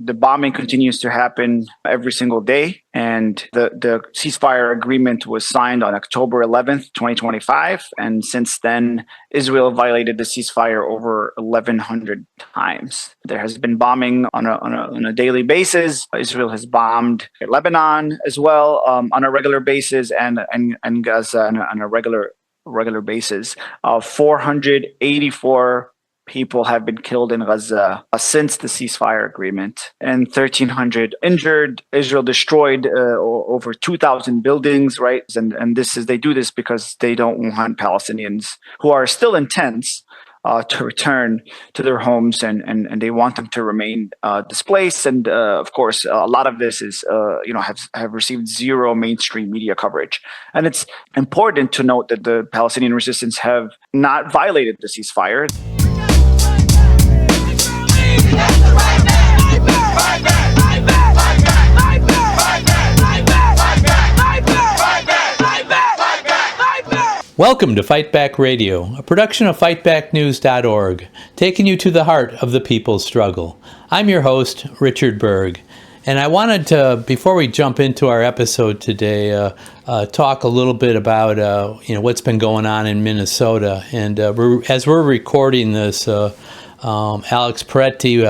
the bombing continues to happen every single day. And the ceasefire agreement was signed on October 11th, 2025. And since then, Israel violated the ceasefire over 1,100 times. There has been bombing on a daily basis. Israel has bombed Lebanon as well on a regular basis, and Gaza on a regular basis. 484 people have been killed in Gaza since the ceasefire agreement, and 1,300 injured. Israel destroyed over 2,000 buildings, right? And they do this because they don't want Palestinians who are still in tents to return to their homes, and they want them to remain displaced. And of course, a lot of this is have received zero mainstream media coverage. And it's important to note that the Palestinian resistance have not violated the ceasefire. Welcome to Fight Back Radio, a production of fightbacknews.org, taking you to the heart of the people's struggle. I'm your host, Richard Berg, and I wanted to, before we jump into our episode today, talk a little bit about what's been going on in Minnesota. And as we're recording this, Alex Peretti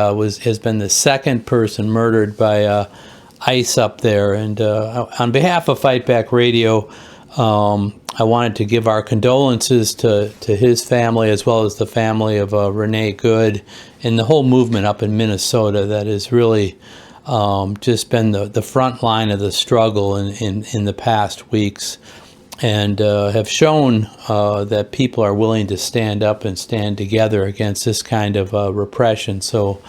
has been the second person murdered by ICE up there. And on behalf of Fight Back Radio, I wanted to give our condolences to his family, as well as the family of Renee Good and the whole movement up in Minnesota that has really just been the front line of the struggle in the past weeks, and have shown that people are willing to stand up and stand together against this kind of repression. So,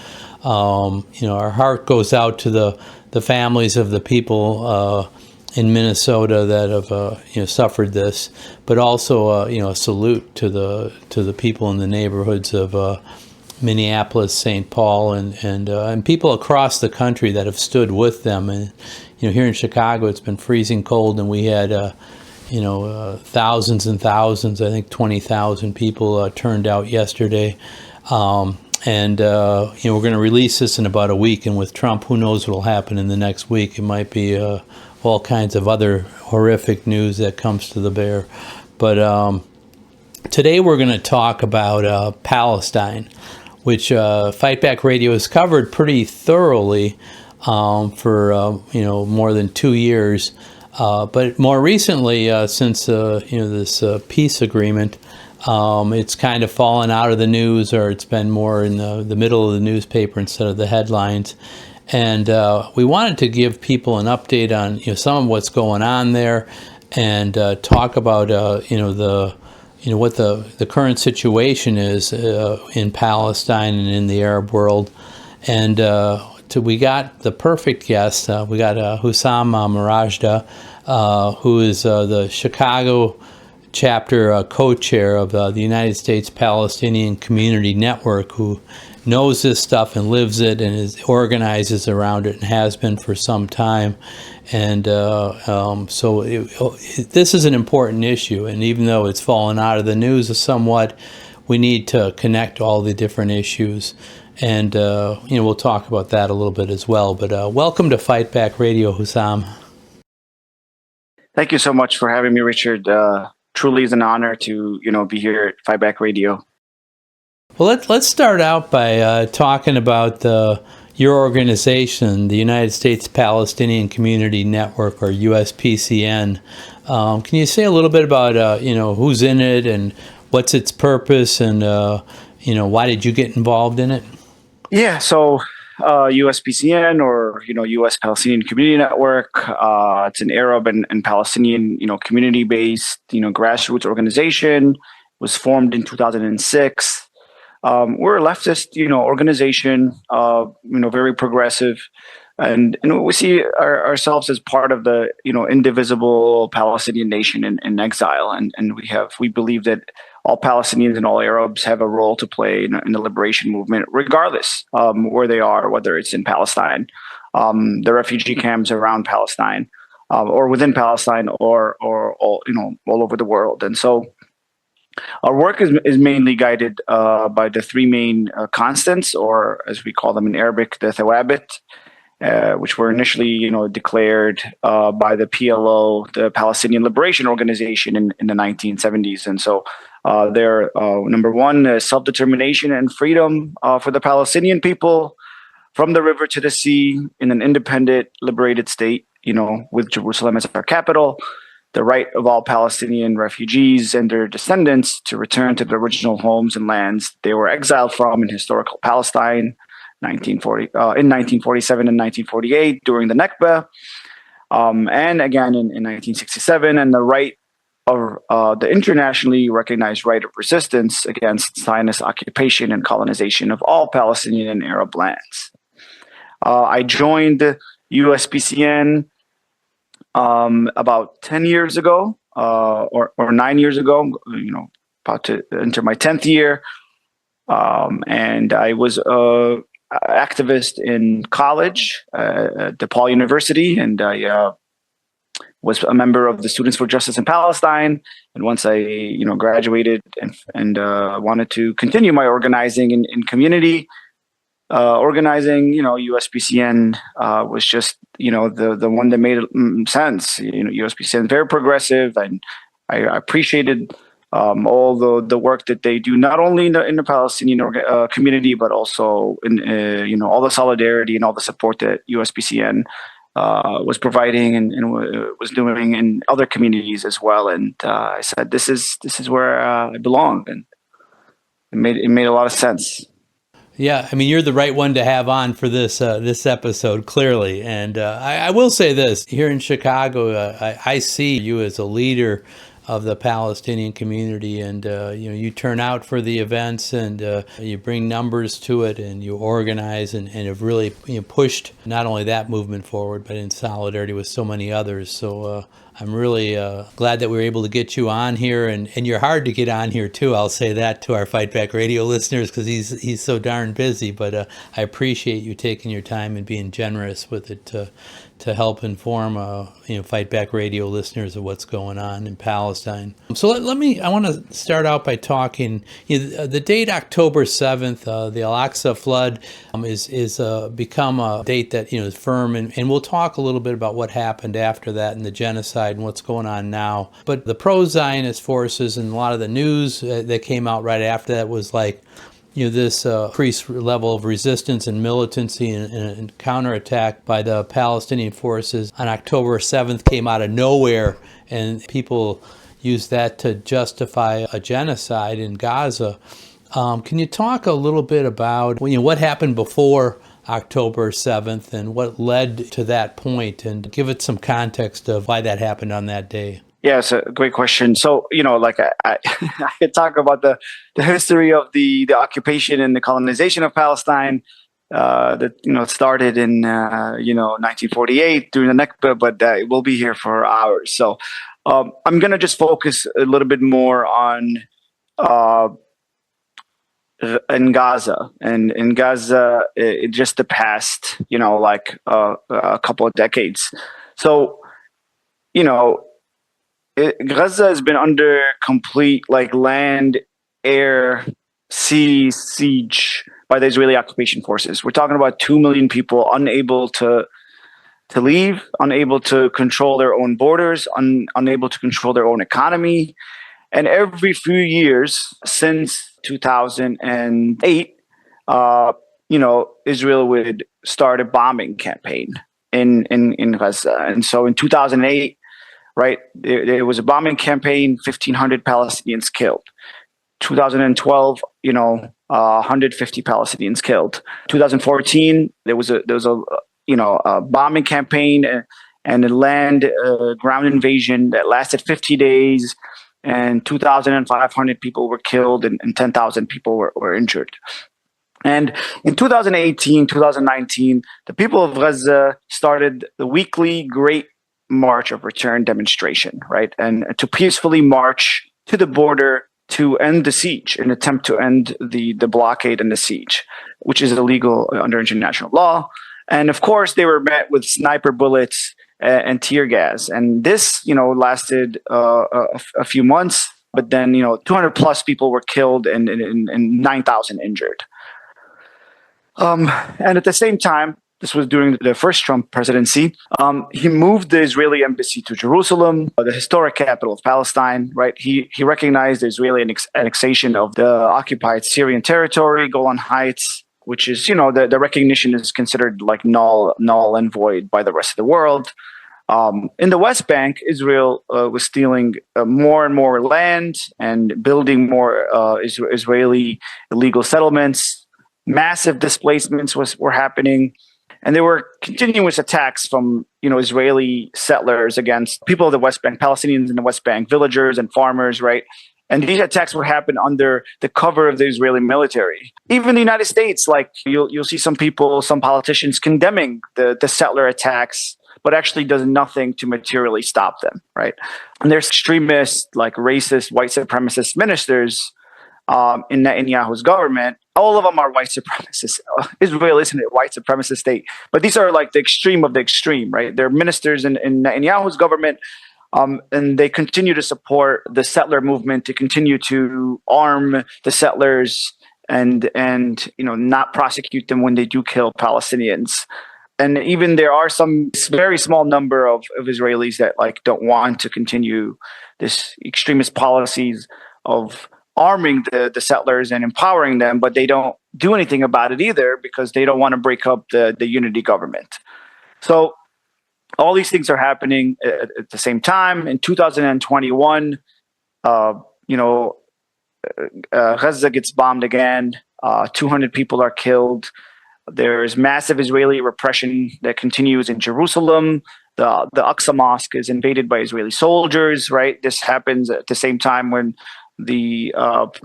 our heart goes out to the families of the people in Minnesota that have suffered this, but also a salute to the people in the neighborhoods of Minneapolis, St. Paul, and people across the country that have stood with them. And here in Chicago, it's been freezing cold, and we had thousands and thousands. I think 20,000 people turned out yesterday. We're going to release this in about a week, and with Trump, who knows what will happen in the next week? It might be all kinds of other horrific news that comes to the bear. But today we're going to talk about Palestine, which Fight Back Radio has covered pretty thoroughly for more than 2 years. But more recently, since this peace agreement, it's kind of fallen out of the news, or it's been more in the middle of the newspaper instead of the headlines. And we wanted to give people an update on some of what's going on there, and talk about what the current situation is in Palestine and in the Arab world. And we got the perfect guest. We got Husam Marajda, who is the Chicago chapter co-chair of the United States Palestinian Community Network, who knows this stuff and lives it and organizes around it and has been for some time. And so this is an important issue, and even though it's fallen out of the news somewhat, we need to connect all the different issues. And we'll talk about that a little bit as well. But welcome to Fight Back Radio, Husam. Thank you so much for having me, Richard. Truly is an honor to be here at Fight Back Radio. Well, let's start out by talking about your organization, the United States Palestinian Community Network, or USPCN. Can you say a little bit about who's in it and what's its purpose, and why did you get involved in it? Yeah, so USPCN, or US Palestinian Community Network, it's an Arab and Palestinian community-based grassroots organization. It was formed in 2006. We're a leftist, organization, very progressive, and we see ourselves as part of the, indivisible Palestinian nation in exile, and we believe that all Palestinians and all Arabs have a role to play in the liberation movement, regardless where they are, whether it's in Palestine, the refugee camps around Palestine, or within Palestine, or all over the world. And so Our work is mainly guided by the three main constants, or as we call them in Arabic, the thawabit, which were initially, declared by the PLO, the Palestinian Liberation Organization, in the 1970s. And so they're number one, self-determination and freedom for the Palestinian people from the river to the sea in an independent, liberated state, with Jerusalem as our capital. The right of all Palestinian refugees and their descendants to return to their original homes and lands they were exiled from in historical Palestine, in 1947 and 1948 during the Nakba, and again in 1967, and the right of the internationally recognized right of resistance against Zionist occupation and colonization of all Palestinian and Arab lands. I joined USPCN about 10 years ago, or 9 years ago, about to enter my 10th year. And I was an activist in college at DePaul University, and I was a member of the Students for Justice in Palestine. And once I, graduated and wanted to continue my organizing in community, organizing, USPCN was just, the one that made sense. USPCN is very progressive, and I appreciated all the work that they do, not only in the Palestinian community, but also in, all the solidarity and all the support that USPCN was providing and was doing in other communities as well. And I said, this is where I belong, and it made a lot of sense. Yeah, I mean, you're the right one to have on for this episode, clearly. And I will say this, here in Chicago, I see you as a leader of the Palestinian community, and you turn out for the events, and you bring numbers to it, and you organize, and have really pushed not only that movement forward, but in solidarity with so many others. So I'm really glad that we were able to get you on here, and you're hard to get on here too. I'll say that to our Fight Back Radio listeners, because he's so darn busy. But I appreciate you taking your time and being generous with it to help inform Fight Back Radio listeners of what's going on in Palestine. So I want to start out by talking, the date October 7th, the Al-Aqsa flood is become a date that is firm, and we'll talk a little bit about what happened after that and the genocide and what's going on now. But the pro-Zionist forces and a lot of the news that came out right after that was like, this increased level of resistance and militancy and counterattack by the Palestinian forces on October 7th came out of nowhere, and people used that to justify a genocide in Gaza. Can you talk a little bit about what happened before October 7th and what led to that point, and give it some context of why that happened on that day? Yeah, it's a great question. So, I could talk about the history of the occupation and the colonization of Palestine that, started in, 1948 during the Nakba, but we'll be here for hours. So I'm going to just focus a little bit more on in Gaza. And in Gaza, it just the past, a couple of decades. So, Gaza has been under complete land, air, sea siege by the Israeli occupation forces. We're talking about 2 million people unable to leave, unable to control their own borders, unable to control their own economy. And every few years since 2008, Israel would start a bombing campaign in Gaza. And so in 2008, right, there was a bombing campaign, 1,500 Palestinians killed. 2012, 150 Palestinians killed. 2014, there was a bombing campaign and a ground invasion that lasted 50 days, and 2,500 people were killed and 10,000 people were injured. And in 2018, 2019, the people of Gaza started the weekly Great March of Return demonstration, right? And to peacefully march to the border to end the siege, an attempt to end the blockade and the siege, which is illegal under international law. And of course, they were met with sniper bullets and tear gas. And this, lasted a few months. but then 200 plus people were killed and 9,000 injured. And at the same time, this was during the first Trump presidency. He moved the Israeli embassy to Jerusalem, the historic capital of Palestine. Right, he recognized the Israeli annexation of the occupied Syrian territory, Golan Heights, which is the recognition is considered like null and void by the rest of the world. In the West Bank, Israel was stealing more and more land and building more Israeli illegal settlements. Massive displacements were happening. And there were continuous attacks from, Israeli settlers against people of the West Bank, Palestinians in the West Bank, villagers and farmers, right? And these attacks would happen under the cover of the Israeli military. Even the United States, like you'll see some politicians condemning the settler attacks, but actually does nothing to materially stop them, right? And there's extremist, like racist, white supremacist ministers in Netanyahu's government. All of them are white supremacists. Israel isn't a white supremacist state, but these are like the extreme of the extreme, right? They're ministers in Netanyahu's government, and they continue to support the settler movement, to continue to arm the settlers and not prosecute them when they do kill Palestinians. And even there are some very small number of Israelis that like don't want to continue this extremist policies of arming the settlers and empowering them, but they don't do anything about it either because they don't want to break up the unity government. So all these things are happening at the same time. In 2021, Gaza gets bombed again. 200 people are killed. There's massive Israeli repression that continues in Jerusalem. The Aqsa Mosque is invaded by Israeli soldiers, right? This happens at the same time when the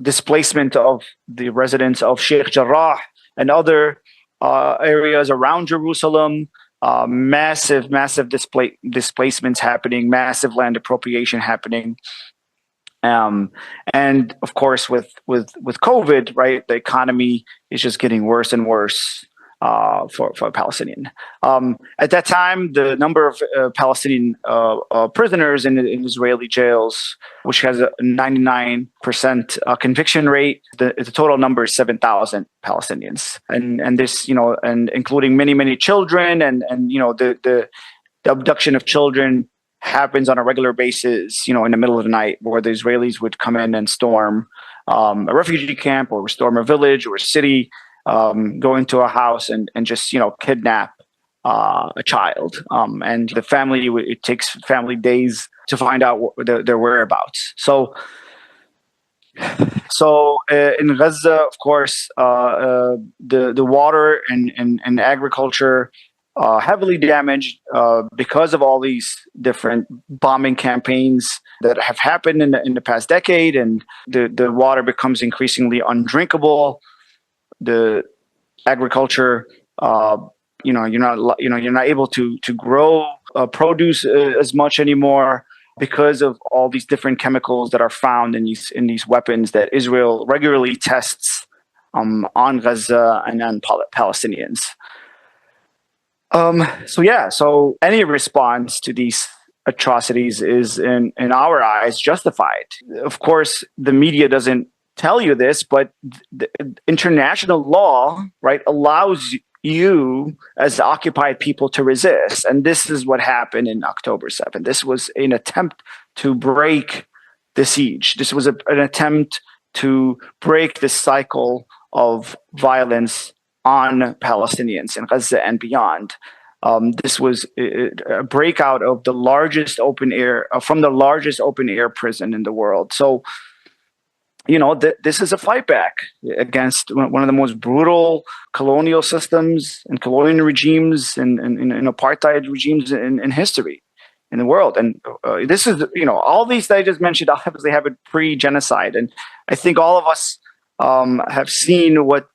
displacement of the residents of Sheikh Jarrah and other areas around Jerusalem, massive displacements happening, massive land appropriation happening. And of course, with COVID, right, the economy is just getting worse and worse for Palestinian. At that time, the number of Palestinian prisoners in Israeli jails, which has a 99% conviction rate, the total number is 7,000 Palestinians, and this and including many children, and the abduction of children happens on a regular basis, in the middle of the night, where the Israelis would come in and storm a refugee camp or storm a village or a city, go into a house and just, kidnap a child. And the family, it takes family days to find out their whereabouts. So in Gaza, of course, the water and agriculture heavily damaged because of all these different bombing campaigns that have happened in the past decade, and the water becomes increasingly undrinkable. The agriculture, you're not able to grow produce as much anymore because of all these different chemicals that are found in these weapons that Israel regularly tests on Gaza and on Palestinians. So any response to these atrocities is, in our eyes, justified. Of course, the media doesn't tell you this, but the international law, right, allows you as occupied people to resist. And this is what happened in October 7th. This was an attempt to break the siege. This was an attempt to break the cycle of violence on Palestinians in Gaza and beyond. This was a breakout of the largest open air prison in the world. So, this is a fight back against one of the most brutal colonial systems and colonial regimes and apartheid regimes in history in the world. And this is, all these that I just mentioned obviously happened pre-genocide. And I think all of us have seen what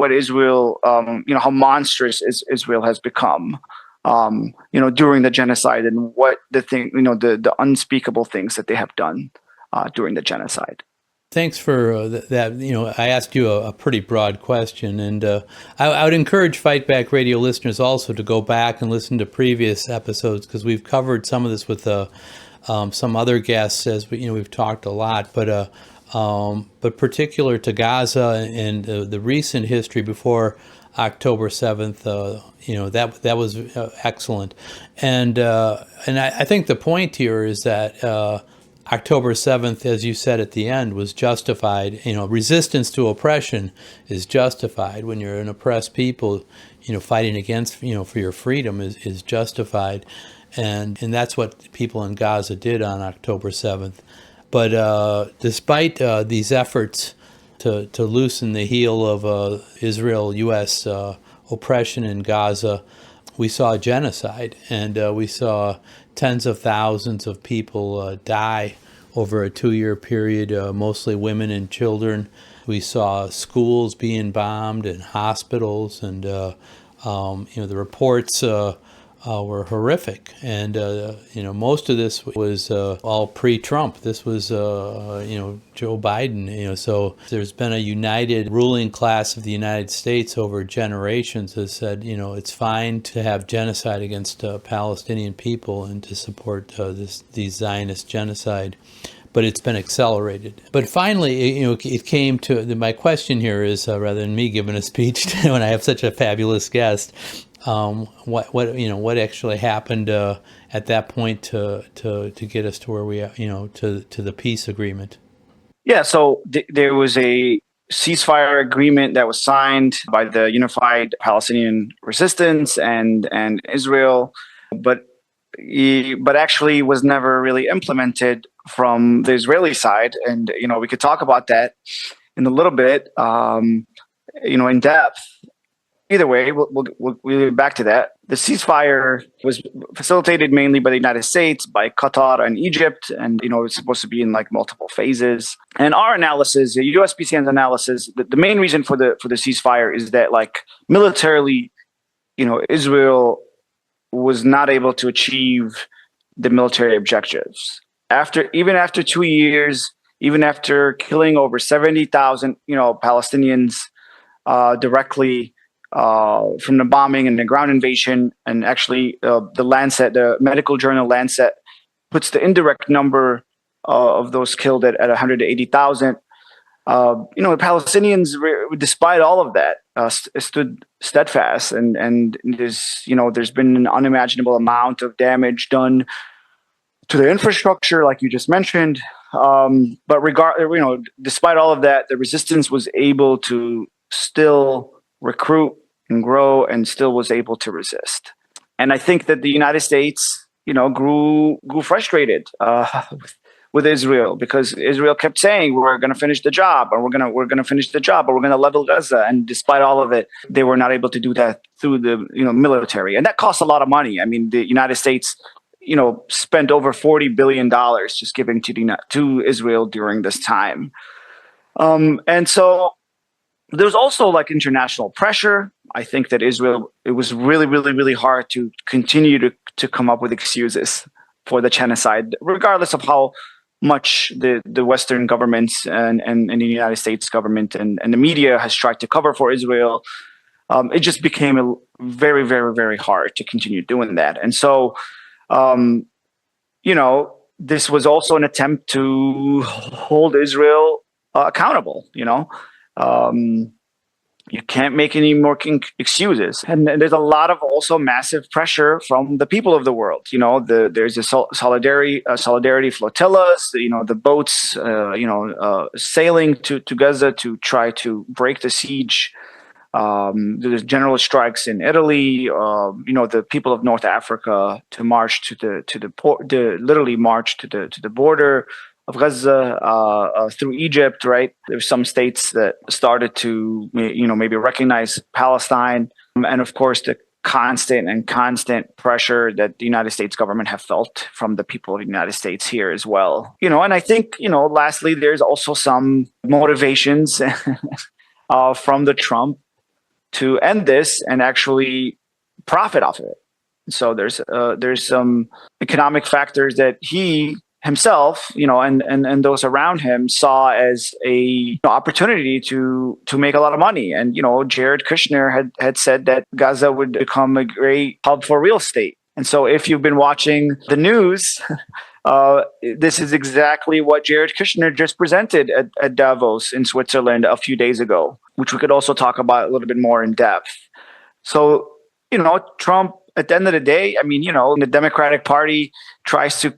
Israel, how monstrous Israel has become, during the genocide, and what the unspeakable things that they have done during the genocide. Thanks for that. I asked you a pretty broad question, and I would encourage Fight Back Radio listeners also to go back and listen to previous episodes, because we've covered some of this with some other guests, as we've talked a lot, but particular to Gaza and the recent history before October 7th, that was excellent, and I think the point here is that October 7th, as you said at the end, was justified. Resistance to oppression is justified when you're an oppressed people. Fighting against for your freedom is justified, and that's what people in Gaza did on October 7th. But despite these efforts to loosen the heel of Israel-U.S. Oppression in Gaza, we saw genocide, and we saw tens of thousands of people die over a 2-year period, mostly women and children. We saw schools being bombed and hospitals, and the reports were horrific. And most of this was all pre-Trump. This was Joe Biden. So there's been a united ruling class of the United States over generations that said it's fine to have genocide against Palestinian people and to support these Zionist genocide. But it's been accelerated. But finally, it came to my question here is rather than me giving a speech when I have such a fabulous guest, what actually happened at that point to get us to where we are, to the peace agreement? Yeah, so there was a ceasefire agreement that was signed by the Unified Palestinian Resistance and Israel, but actually was never really implemented from the Israeli side. And, we could talk about that in a little bit, in depth. Either way, we'll get back to that. The ceasefire was facilitated mainly by the United States, by Qatar and Egypt, and it's supposed to be in multiple phases. And our analysis, the USPCN's analysis, the main reason for the ceasefire is that militarily, Israel was not able to achieve the military objectives. Even after 2 years, even after killing over 70,000, Palestinians directly from the bombing and the ground invasion, and actually the Lancet, the medical journal Lancet, puts the indirect number of those killed at 180,000. The Palestinians, despite all of that, stood steadfast, and there's been an unimaginable amount of damage done to the infrastructure, like you just mentioned. But despite all of that, the resistance was able to still recruit and grow, and still was able to resist. And I think that the United States, grew frustrated with Israel, because Israel kept saying we're going to finish the job, or we're going to finish the job, or we're going to level Gaza. And despite all of it, they were not able to do that through the military, and that costs a lot of money. I mean, the United States spent over $40 billion just giving to Israel during this time. And so there's also international pressure. I think that it was really, really, really hard to continue to come up with excuses for the genocide, regardless of how much the Western governments and the United States government and the media has tried to cover for Israel. It just became very, very, very hard to continue doing that. And so, this was also an attempt to hold Israel accountable. You can't make any more excuses. And there's a lot of also massive pressure from the people of the world. There's a solidarity flotillas, the boats, sailing to Gaza to try to break the siege. There's general strikes in Italy. The people of North Africa to march literally march to the border of Gaza through Egypt. Right, there's some states that started to maybe recognize Palestine, and of course the constant pressure that the United States government have felt from the people of the United States here as well. And I think lastly, there's also some motivations from the Trump to end this and actually profit off of it. So there's some economic factors that he himself, and those around him saw as a opportunity to make a lot of money. And Jared Kushner had said that Gaza would become a great hub for real estate. And so if you've been watching the news this is exactly what Jared Kushner just presented at Davos in Switzerland a few days ago, which we could also talk about a little bit more in depth. So, Trump, at the end of the day, I mean, the Democratic Party tries to,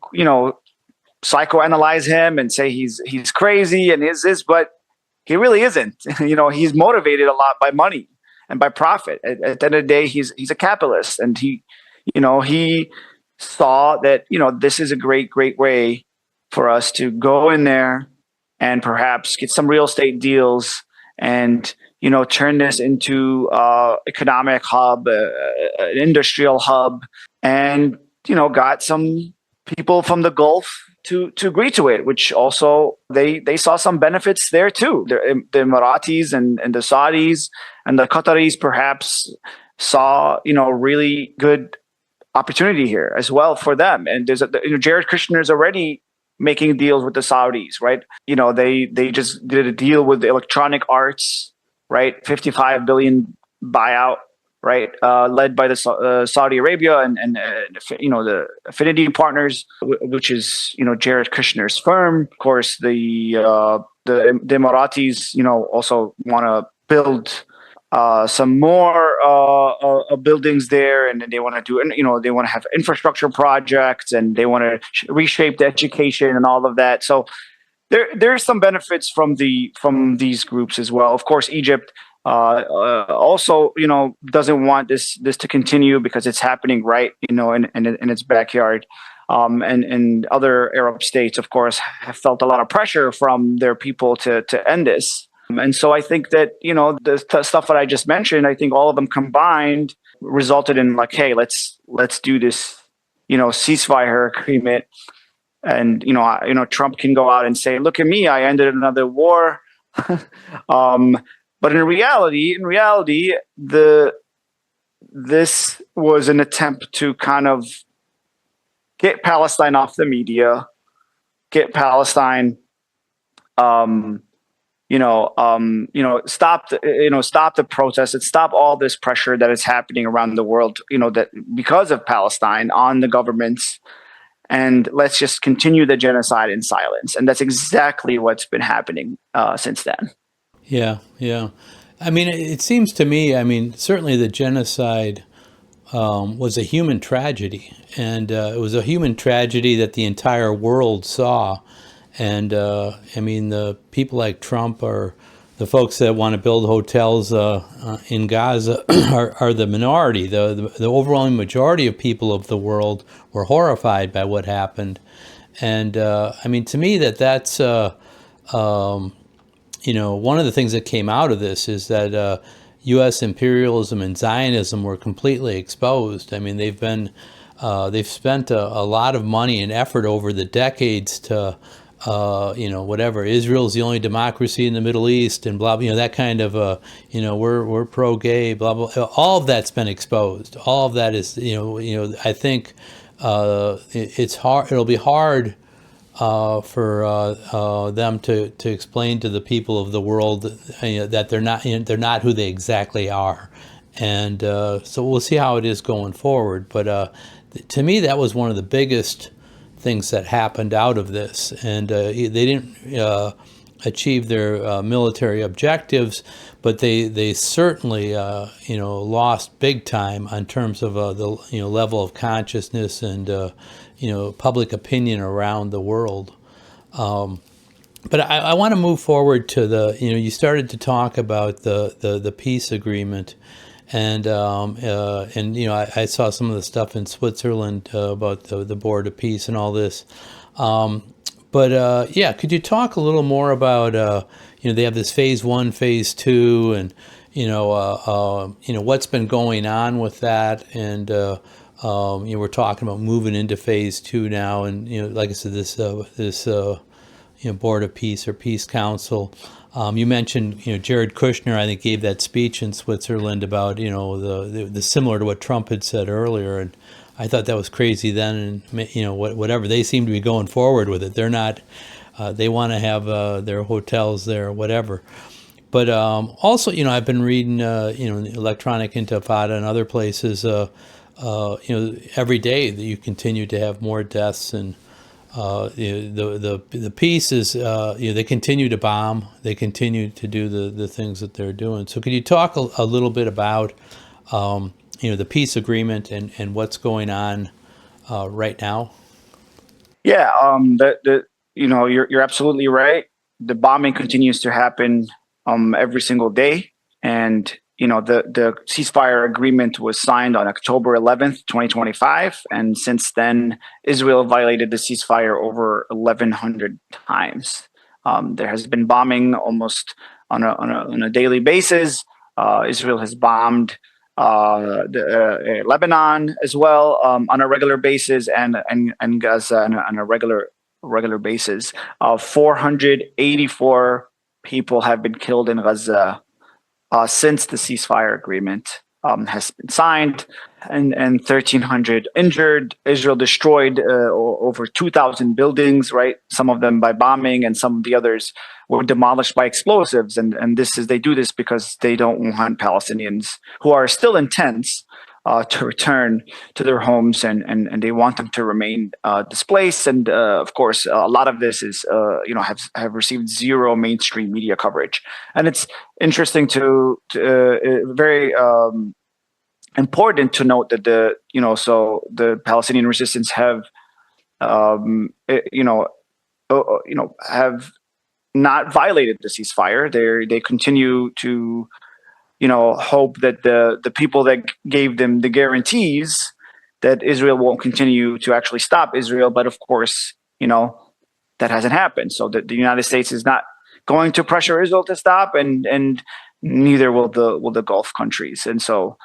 psychoanalyze him and say he's crazy and is this, but he really isn't. He's motivated a lot by money and by profit. At the end of the day, he's a capitalist, and he saw that, this is a great way for us to go in there and perhaps get some real estate deals and, turn this into economic hub, an industrial hub, and, got some people from the Gulf to agree to it, which also they saw some benefits there too. The Emiratis and the Saudis and the Qataris perhaps saw, really good opportunity here as well for them. And there's Jared Kushner is already making deals with the Saudis, right? They just did a deal with the Electronic Arts, right? 55 billion buyout, right? Led by the Saudi Arabia and the Affinity Partners, which is Jared Kushner's firm. Of course, the Emiratis also want to build some more buildings there, and they want to do, they want to have infrastructure projects, and they want to reshape the education and all of that. So there's some benefits from these groups as well. Of course, Egypt also doesn't want this to continue because it's happening right in its backyard. And other Arab states, of course, have felt a lot of pressure from their people to end this. And so I think that, the stuff that I just mentioned, I think all of them combined resulted in like, hey, let's do this, ceasefire agreement. And, Trump can go out and say, look at me, I ended another war. But in reality, this was an attempt to kind of get Palestine off the media, get Palestine, stop the protests, and stop all this pressure that is happening around the world, that because of Palestine on the governments, and let's just continue the genocide in silence. And that's exactly what's been happening since then. Yeah. I mean, it seems to me, certainly the genocide was a human tragedy, and it was a human tragedy that the entire world saw. And the people like Trump or the folks that want to build hotels in Gaza are the minority. The overwhelming majority of people of the world were horrified by what happened. And to me, that's one of the things that came out of this is that U.S. imperialism and Zionism were completely exposed. They've spent a lot of money and effort over the decades to Israel's the only democracy in the Middle East and blah, that kind of, we're pro-gay, blah, blah, all of that's been exposed. All of that is, I think it's hard, it'll be hard for them to explain to the people of the world that they're not who they exactly are. And so we'll see how it is going forward. But to me, that was one of the biggest things that happened out of this, and they didn't achieve their military objectives, but they certainly lost big time in terms of the level of consciousness and public opinion around the world. But I want to move forward to you started to talk about the peace agreement. And I saw some of the stuff in Switzerland about the Board of Peace and all this. But could you talk a little more about they have this phase 1, phase 2, and what's been going on with that, and we're talking about moving into phase 2 now, and like I said, this Board of Peace or Peace Council. You mentioned, Jared Kushner, I think, gave that speech in Switzerland about, the similar to what Trump had said earlier. And I thought that was crazy then. And, whatever, they seem to be going forward with it. They're not, they want to have their hotels there, whatever. But also, I've been reading, Electronic Intifada and other places, every day that you continue to have more deaths and the peace is they continue to bomb, they continue to do the things that they're doing. So could you talk a little bit about the peace agreement and what's going on right now? Yeah, you're absolutely right. The bombing continues to happen every single day, and the ceasefire agreement was signed on October 11th, 2025, and since then Israel violated the ceasefire over 1,100 times. There has been bombing almost on a daily basis. Israel has bombed Lebanon as well on a regular basis, and Gaza on a regular basis. 484 people have been killed in Gaza since the ceasefire agreement has been signed, and 1,300 injured. Israel destroyed over 2,000 buildings, right? Some of them by bombing, and some of the others were demolished by explosives. And they do this because they don't want Palestinians who are still in tents to return to their homes, and they want them to remain displaced. And of course, a lot of this is have received zero mainstream media coverage. And it's interesting to very important to note that the Palestinian resistance have have not violated the ceasefire. They continue to hope that the people that gave them the guarantees that Israel won't continue to actually stop Israel. But of course, that hasn't happened. So the United States is not going to pressure Israel to stop, and neither will the Gulf countries. And so,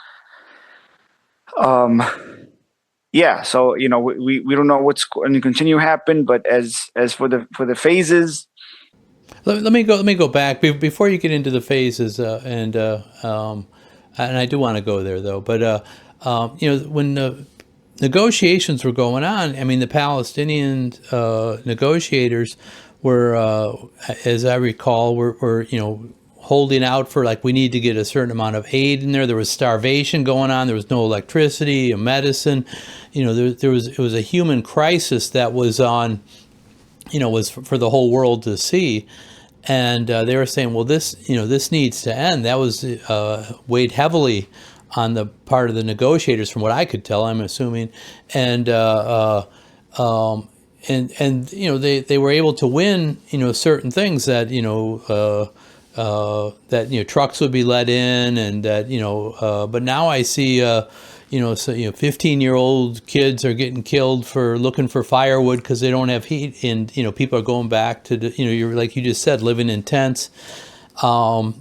so we don't know what's going to continue to happen. But as for the phases. Let me go back before you get into the phases, and I do want to go there though. But when the negotiations were going on, I mean, the Palestinian negotiators were, as I recall, were holding out for, like, we need to get a certain amount of aid in there. There was starvation going on. There was no electricity, medicine. It was a human crisis that was on. Was for the whole world to see, and they were saying, well, this needs to end. That was weighed heavily on the part of the negotiators, from what I could tell. I'm assuming, and they were able to win certain things that that trucks would be let in, and that but now I see 15-year-old kids are getting killed for looking for firewood because they don't have heat, and people are going back to you're, like you just said, living in tents. And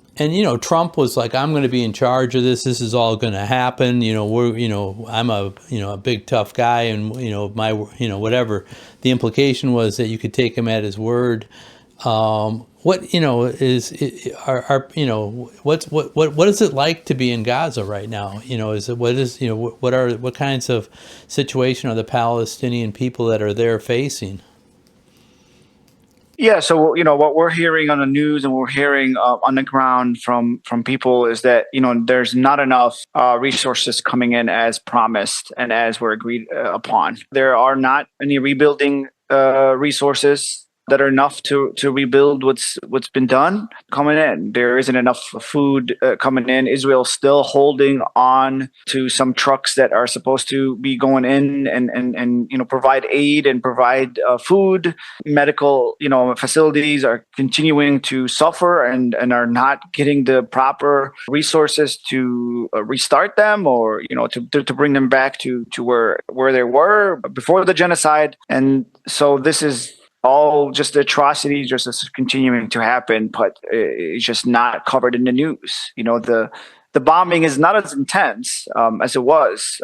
Trump was like, I'm going to be in charge of this. This is all going to happen. I'm a big tough guy, and my whatever. The implication was that you could take him at his word. What what is it like to be in Gaza right now? What kinds of situation are the Palestinian people that are there facing? Yeah, so what we're hearing on the news, and we're hearing on the ground from people, is that there's not enough resources coming in as promised and as were agreed upon. There are not any rebuilding resources that are enough to rebuild what's been done coming in. There isn't enough food coming in. Israel's still holding on to some trucks that are supposed to be going in and provide aid and provide food. Medical facilities are continuing to suffer and are not getting the proper resources to restart them, or to bring them back to where they were before the genocide. And so this is all just atrocities, just continuing to happen, but it's just not covered in the news. The bombing is not as intense as it was,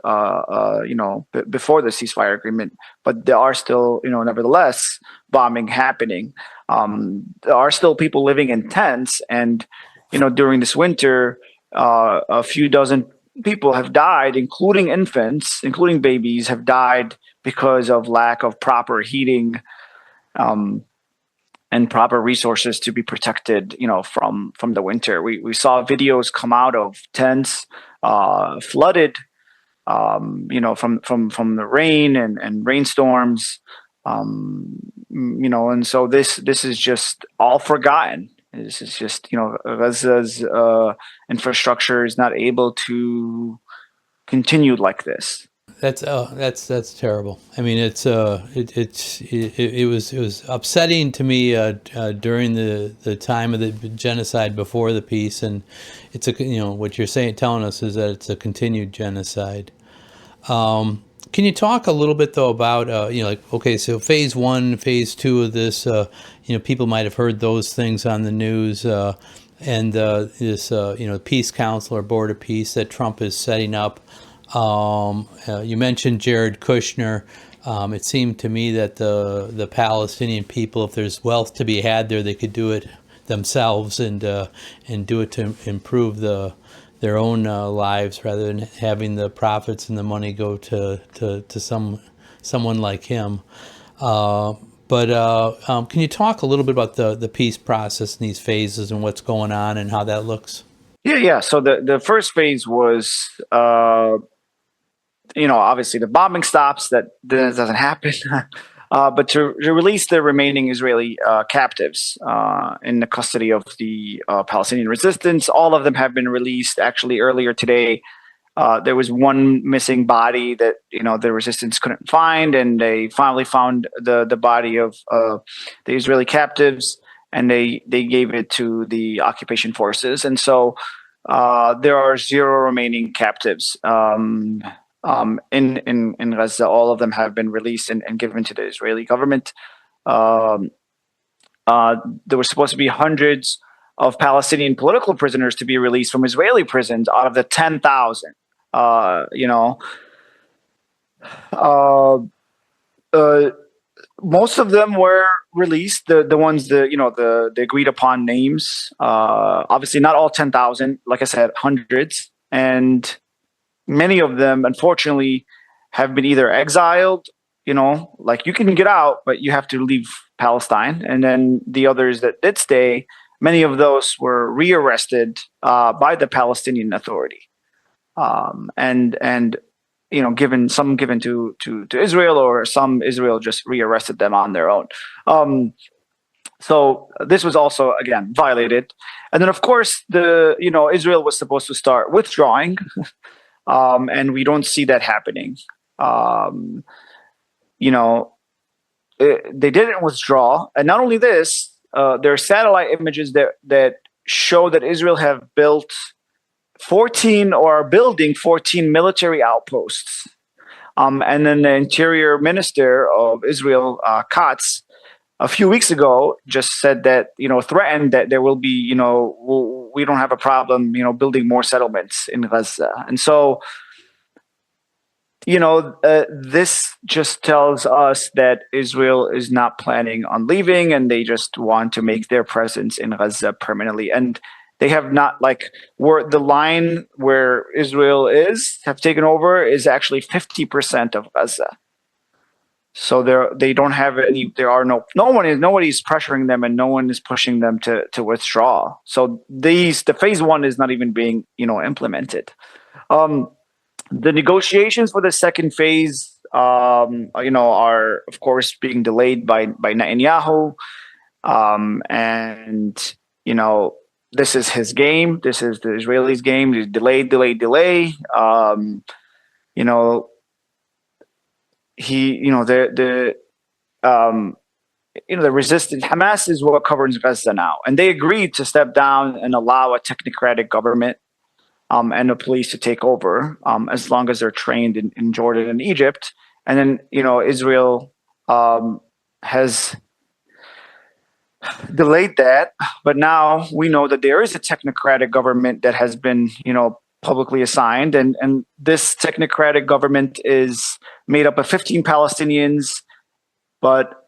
before the ceasefire agreement, but there are still, nevertheless, bombing happening. There are still people living in tents, and during this winter, a few dozen people have died, including infants, including babies, have died because of lack of proper heating. And proper resources to be protected, from the winter. We saw videos come out of tents flooded, from the rain and rainstorms. And so this is just all forgotten. This is just, Gaza's infrastructure is not able to continue like this. That's terrible. I mean, it was upsetting to me during the time of the genocide before the peace, and it's what you're telling us is that it's a continued genocide. Can you talk a little bit though about okay, so phase one, phase two of this, people might have heard those things on the news, and this peace council or board of peace that Trump is setting up. You mentioned Jared Kushner. It seemed to me that the Palestinian people, if there's wealth to be had there, they could do it themselves and do it to improve their own lives rather than having the profits and the money go to someone like him. But can you talk a little bit about the peace process in these phases and what's going on and how that looks? Yeah. So the first phase was, obviously the bombing stops. That doesn't happen. But to release the remaining Israeli captives in the custody of the Palestinian resistance. All of them have been released. Actually, earlier today, there was one missing body that the resistance couldn't find, and they finally found the body of the Israeli captives, and they gave it to the occupation forces. And so there are 0 remaining captives. In Gaza, all of them have been released and given to the Israeli government. There were supposed to be hundreds of Palestinian political prisoners to be released from Israeli prisons out of the 10,000. Most of them were released. The ones the agreed upon names. Obviously, not all 10,000. Like I said, hundreds. And many of them, unfortunately, have been either exiled, like you can get out, but you have to leave Palestine. And then the others that did stay, many of those were rearrested by the Palestinian Authority. And given to Israel, or some Israel just rearrested them on their own. So this was also, again, violated. And then, of course, Israel was supposed to start withdrawing. And we don't see that happening. They didn't withdraw, and not only this, there are satellite images that show that Israel have built 14 or are building 14 military outposts. And then the Interior Minister of Israel, Katz, a few weeks ago, just said that threatened that there will be we don't have a problem building more settlements in Gaza. And so this just tells us that Israel is not planning on leaving, and they just want to make their presence in Gaza permanently. And they have not, where the line where Israel have taken over is actually 50% of Gaza. So they don't have any. There are nobody's pressuring them, and no one is pushing them to withdraw. So the phase one is not even being implemented. The negotiations for the second phase, are of course being delayed by Netanyahu, and this is his game. This is the Israelis' game. Delay. The resistance, Hamas is what governs Gaza now, and they agreed to step down and allow a technocratic government and the police to take over, as long as they're trained in Jordan and Egypt. And then Israel has delayed that, but now we know that there is a technocratic government that has been publicly assigned, and this technocratic government is made up of 15 Palestinians, but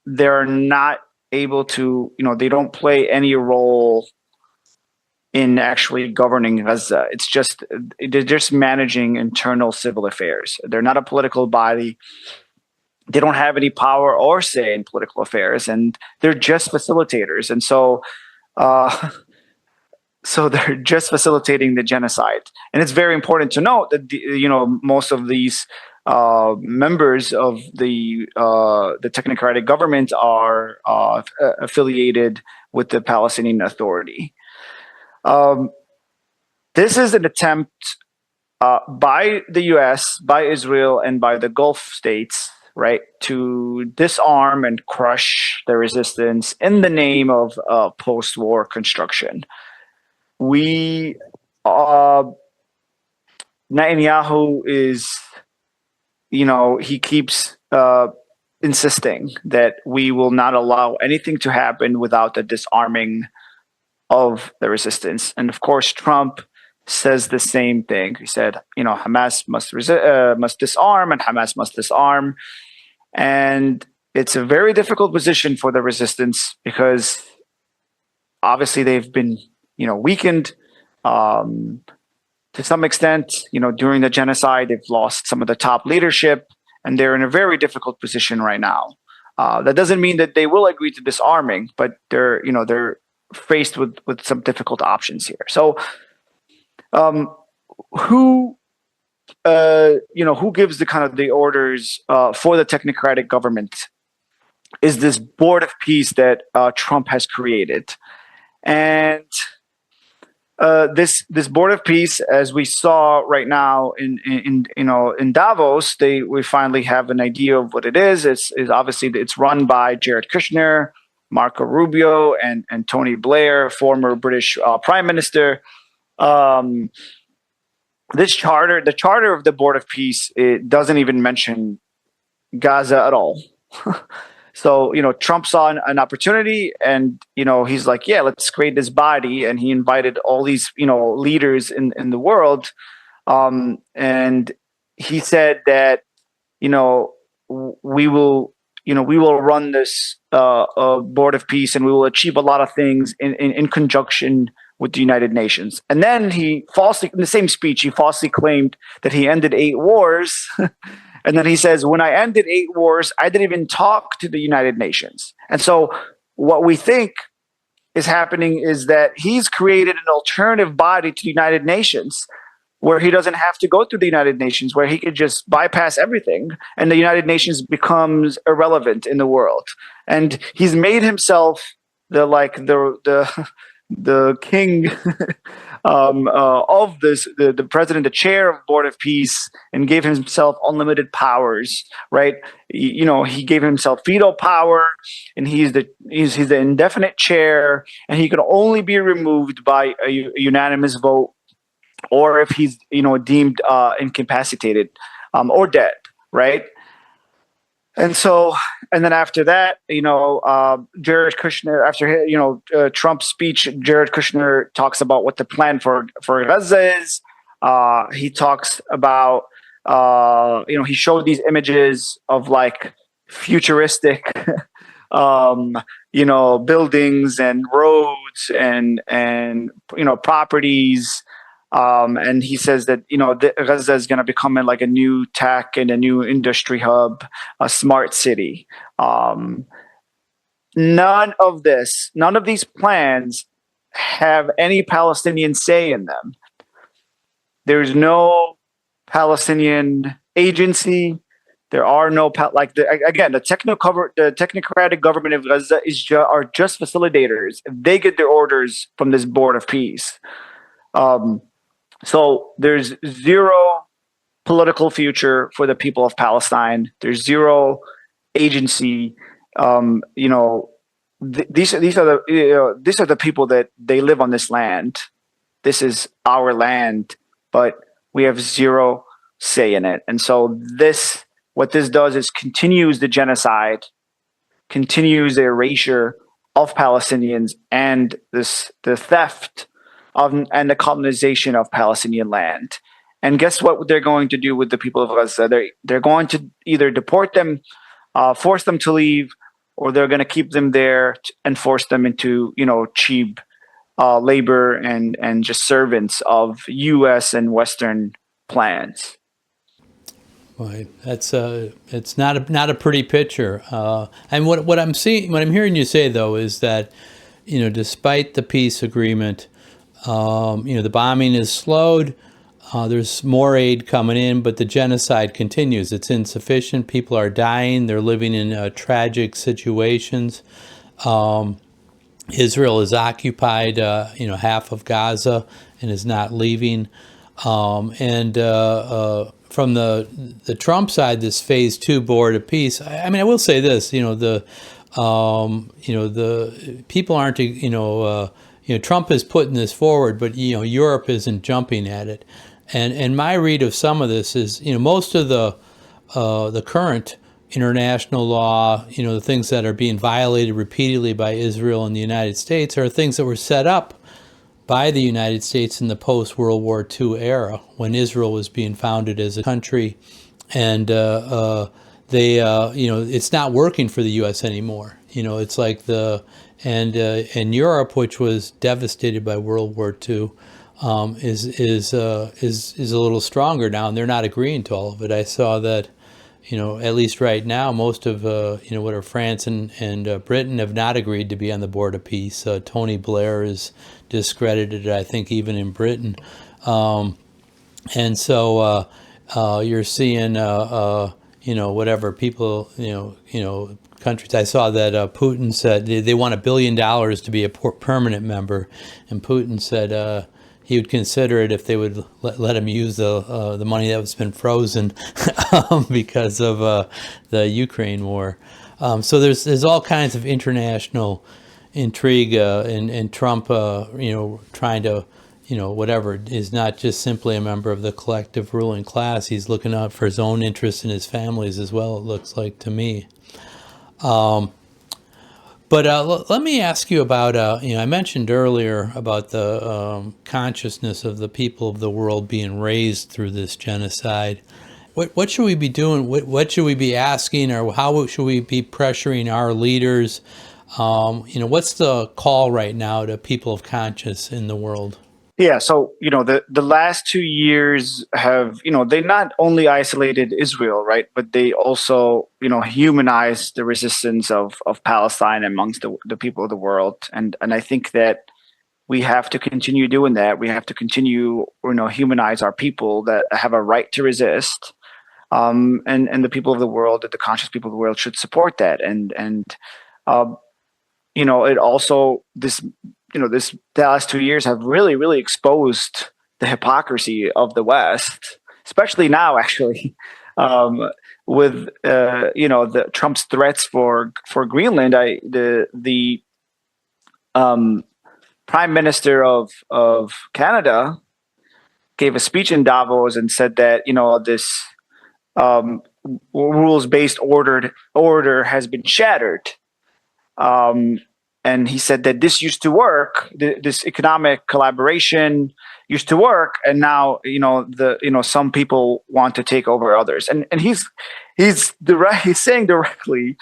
they're not able to, they don't play any role in actually governing Gaza. They're just managing internal civil affairs. They're not a political body. They don't have any power or say in political affairs, and they're just facilitators. And so they're just facilitating the genocide. And it's very important to note that most of these members of the technocratic government are affiliated with the Palestinian Authority. This is an attempt by the U.S., by Israel, and by the Gulf states, right, to disarm and crush the resistance in the name of post-war construction. We Netanyahu is, he keeps insisting that we will not allow anything to happen without the disarming of the resistance. And of course, Trump says the same thing. He said, Hamas must disarm, and Hamas must disarm. And it's a very difficult position for the resistance because obviously they've been, weakened to some extent. During the genocide, they've lost some of the top leadership, and they're in a very difficult position right now. That doesn't mean that they will agree to disarming, but they're faced with some difficult options here. So, who gives the kind of the orders for the technocratic government is this board of peace that Trump has created. And this board of peace, as we saw right now in Davos, we finally have an idea of what it is. It's obviously it's run by Jared Kushner, Marco Rubio, and Tony Blair, former British Prime Minister. This charter, the charter of the Board of Peace, it doesn't even mention Gaza at all. So, Trump saw an opportunity, and, he's like, yeah, let's create this body. And he invited all these, leaders in the world. And he said that, we will run this Board of Peace, and we will achieve a lot of things in conjunction with the United Nations. And then in the same speech, he falsely claimed that he ended 8 wars. And then he says, when I ended 8 wars, I didn't even talk to the United Nations. And so what we think is happening is that he's created an alternative body to the United Nations where he doesn't have to go through the United Nations, where he could just bypass everything, and the United Nations becomes irrelevant in the world. And he's made himself the king of this, the president, the chair of Board of Peace, and gave himself unlimited powers, right? He gave himself veto power, and he's the indefinite chair, and he could only be removed by a unanimous vote, or if he's deemed incapacitated or dead, right? And then after that, Jared Kushner, after Trump's speech, Jared Kushner talks about what the plan for Gaza is. He talks about he showed these images of like futuristic buildings and roads and properties. And he says that, Gaza is going to become like a new tech and a new industry hub, a smart city. None of these plans have any Palestinian say in them. There's no Palestinian agency. There are no, the technocratic government of Gaza are just facilitators. They get their orders from this Board of Peace. So there's zero political future for the people of Palestine. There's zero agency. These are the people that they live on this land. This is our land, but we have zero say in it. And so what this does is continues the genocide, continues the erasure of Palestinians, and the theft and the colonization of Palestinian land. And guess what they're going to do with the people of Gaza? They're going to either deport them, force them to leave, or they're going to keep them there and force them into cheap labor and just servants of U.S. and Western plans. Right. That's it's not a pretty picture. And what I'm hearing you say though is that despite the peace agreement, the bombing is slowed. There's more aid coming in, but the genocide continues. It's insufficient. People are dying. They're living in tragic situations. Israel has occupied, half of Gaza and is not leaving. From the Trump side, this phase 2 board of peace. I mean, I will say this. The people aren't. Trump is putting this forward, but Europe isn't jumping at it. And my read of some of this is, most of the current international law, the things that are being violated repeatedly by Israel and the United States are things that were set up by the United States in the post-World War II era when Israel was being founded as a country. And it's not working for the U.S. anymore. It's like and Europe, which was devastated by World War II, is a little stronger now, and they're not agreeing to all of it. I saw that, at least right now, most of France and Britain have not agreed to be on the board of peace. Tony Blair is discredited, I think, even in Britain, and so you're seeing whatever people countries. I saw that Putin said they want $1 billion to be a permanent member, and Putin said he would consider it if they would let him use the money that has been frozen because of the Ukraine war. So there's all kinds of international intrigue, and Trump, trying to, whatever, is not just simply a member of the collective ruling class. He's looking out for his own interests and his family's as well, it looks like to me. But let me ask you about, I mentioned earlier about the consciousness of the people of the world being raised through this genocide. What should we be doing? What should we be asking, or how should we be pressuring our leaders? What's the call right now to people of conscience in the world? Yeah, so the last 2 years have they not only isolated Israel, right, but they also humanized the resistance of Palestine amongst the people of the world, and I think that we have to continue doing that. We have to continue humanize our people that have a right to resist, and the people of the world, the conscious people of the world, should support that, and it also the last 2 years have really, really exposed the hypocrisy of the West, especially now, actually, with the Trump's threats for Greenland. The Prime Minister of Canada gave a speech in Davos and said that this rules-based order has been shattered. And he said that this used to work. This economic collaboration used to work, and now some people want to take over others. And he's saying directly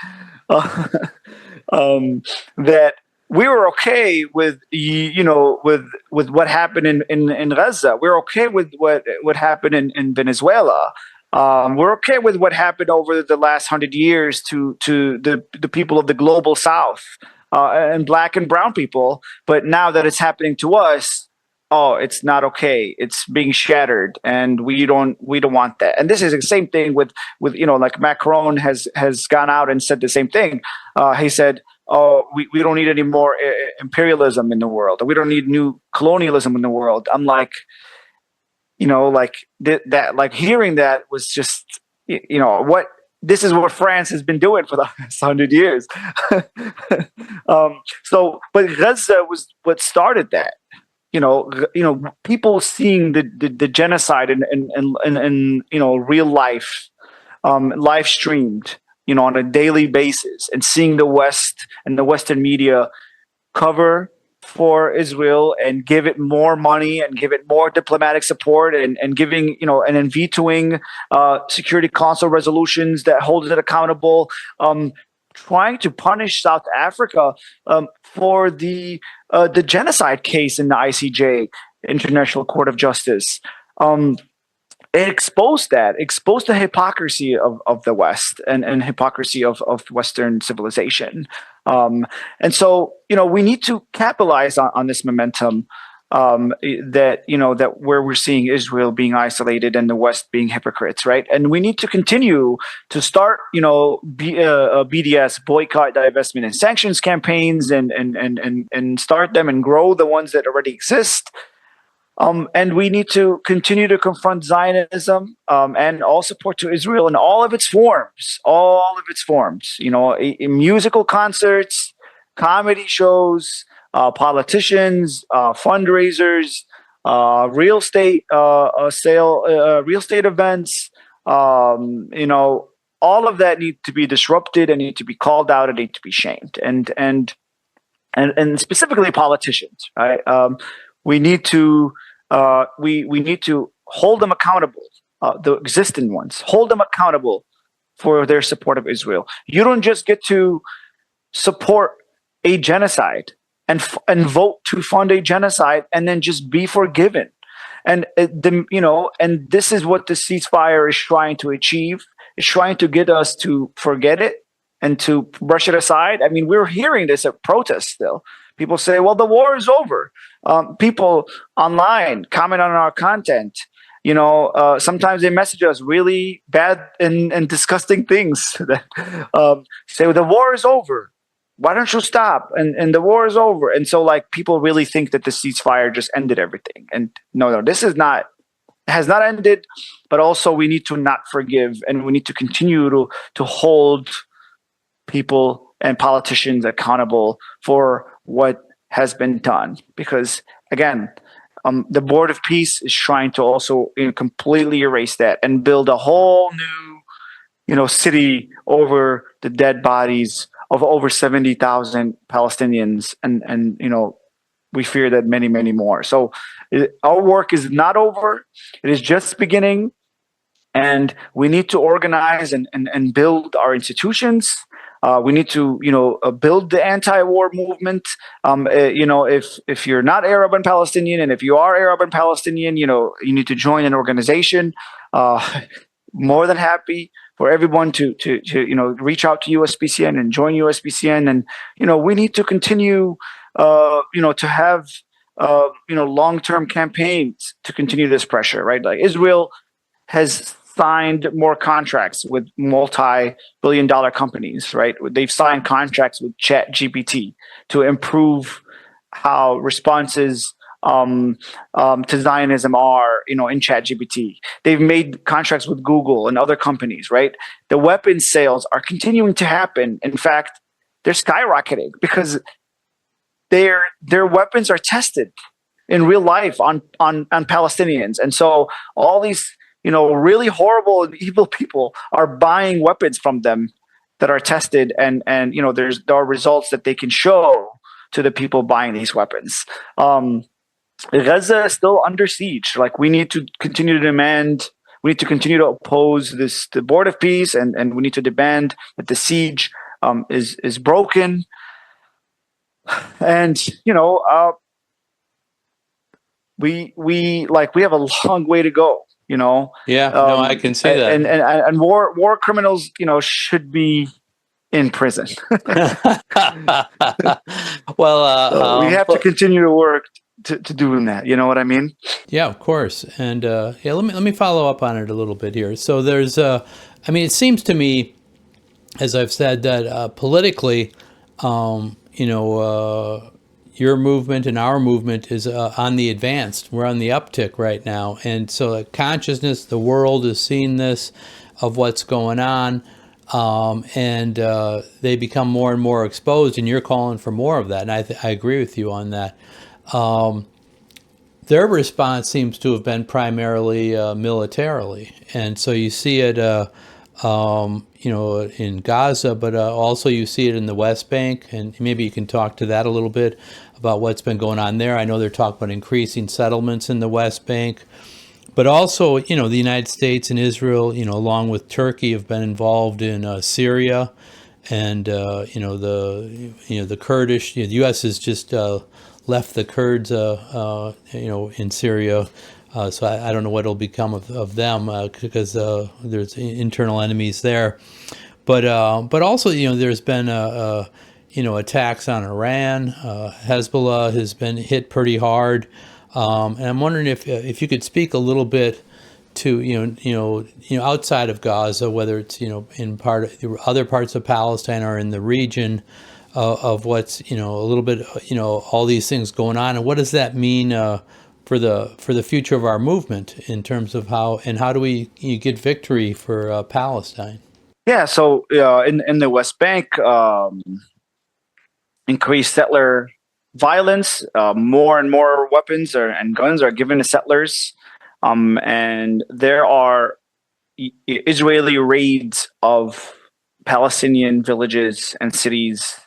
that we were okay with with what happened in Gaza. We're okay with what happened in Venezuela. We're okay with what happened over the last 100 years to the people of the global South. And black and brown people, but now that it's happening to us, it's not okay. It's being shattered, and we don't want that. And this is the same thing with like Macron has gone out and said the same thing. He said, we don't need any more imperialism in the world. We don't need new colonialism in the world. I'm like, like hearing that was just, what. This is what France has been doing for the last 100 years. But Gaza was what started that. People seeing the genocide in real life, live streamed, on a daily basis, and seeing the West and the Western media cover for Israel and give it more money and give it more diplomatic support and giving, and then vetoing Security Council resolutions that hold it accountable, trying to punish South Africa for the genocide case in the ICJ, International Court of Justice. It exposed the hypocrisy of the West and hypocrisy of Western civilization. And so, we need to capitalize on this momentum that where we're seeing Israel being isolated and the West being hypocrites, right? And we need to continue to start, BDS, boycott, divestment, and sanctions campaigns, and start them and grow the ones that already exist. And we need to continue to confront Zionism, and all support to Israel in all of its forms, musical concerts, comedy shows, politicians, fundraisers, real estate events. All of that need to be disrupted and need to be called out and need to be shamed. And specifically politicians, right? We need to we need to hold them accountable, the existing ones, hold them accountable for their support of Israel. You don't just get to support a genocide and vote to fund a genocide and then just be forgiven. And and this is what the ceasefire is trying to achieve. It's trying to get us to forget it and to brush it aside. I mean, we're hearing this at protests still. People say, well, the war is over. People online comment on our content. Sometimes they message us really bad and disgusting things that say, well, the war is over. Why don't you stop? And the war is over. And so people really think that the ceasefire just ended everything. And no, this has not ended, but also we need to not forgive, and we need to continue to hold people and politicians accountable for what has been done. Because again, the Board of Peace is trying to also completely erase that and build a whole new, city over the dead bodies of over 70,000 Palestinians, and we fear that many, many more. So our work is not over; it is just beginning, and we need to organize and build our institutions. We need to, build the anti-war movement. If you're not Arab and Palestinian, and if you are Arab and Palestinian, you need to join an organization. More than happy for everyone to reach out to USPCN and join USPCN, and we need to continue to have long-term campaigns to continue this pressure, right? Like Israel has signed more contracts with multi-billion-dollar companies, right? They've signed contracts with ChatGPT to improve how responses to Zionism are, in ChatGPT. They've made contracts with Google and other companies, right? The weapons sales are continuing to happen. In fact, they're skyrocketing because their weapons are tested in real life on Palestinians. And so all these really horrible and evil people are buying weapons from them that are tested, and there are results that they can show to the people buying these weapons. Gaza is still under siege. We need to continue to demand. We need to continue to oppose the Board of Peace, and we need to demand that the siege is broken. And we have a long way to go. Yeah, no, I can see that. And war criminals, should be in prison. Well, so we have to continue to work to doing that. You know what I mean? Yeah, of course. And let me follow up on it a little bit here. So there's, it seems to me, as I've said, that politically, your movement and our movement is on the advanced. We're on the uptick right now. And so consciousness, the world is seeing this, of what's going on, and they become more and more exposed, and you're calling for more of that. And I agree with you on that. Their response seems to have been primarily militarily. And so you see it in Gaza, but also you see it in the West Bank, and maybe you can talk to that a little bit about what's been going on there. I know they're talking about increasing settlements in the West Bank, but also, the United States and Israel, along with Turkey, have been involved in Syria, and the Kurdish. The U.S. has just left the Kurds, in Syria. So I don't know what will become of them because there's internal enemies there, but also there's been attacks on Iran. Hezbollah has been hit pretty hard. And I'm wondering if you could speak a little bit to outside of Gaza, whether it's in other parts of Palestine or in the region of what's a little bit all these things going on, and what does that mean for the future of our movement in terms of how do we get victory for Palestine? Yeah, so in the West Bank, increased settler violence, more and more weapons and guns are given to settlers, and there are Israeli raids of Palestinian villages and cities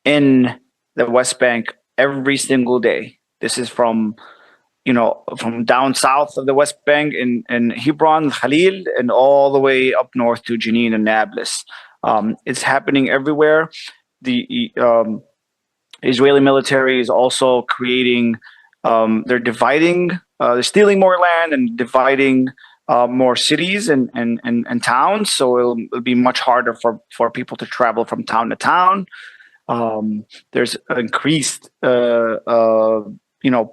in the West Bank every single day. This is from from down south of the West Bank in Hebron, Khalil, and all the way up north to Jenin and Nablus. It's happening everywhere. The Israeli military is also creating, they're stealing more land and dividing more cities and towns. So it'll be much harder for people to travel from town to town. There's increased,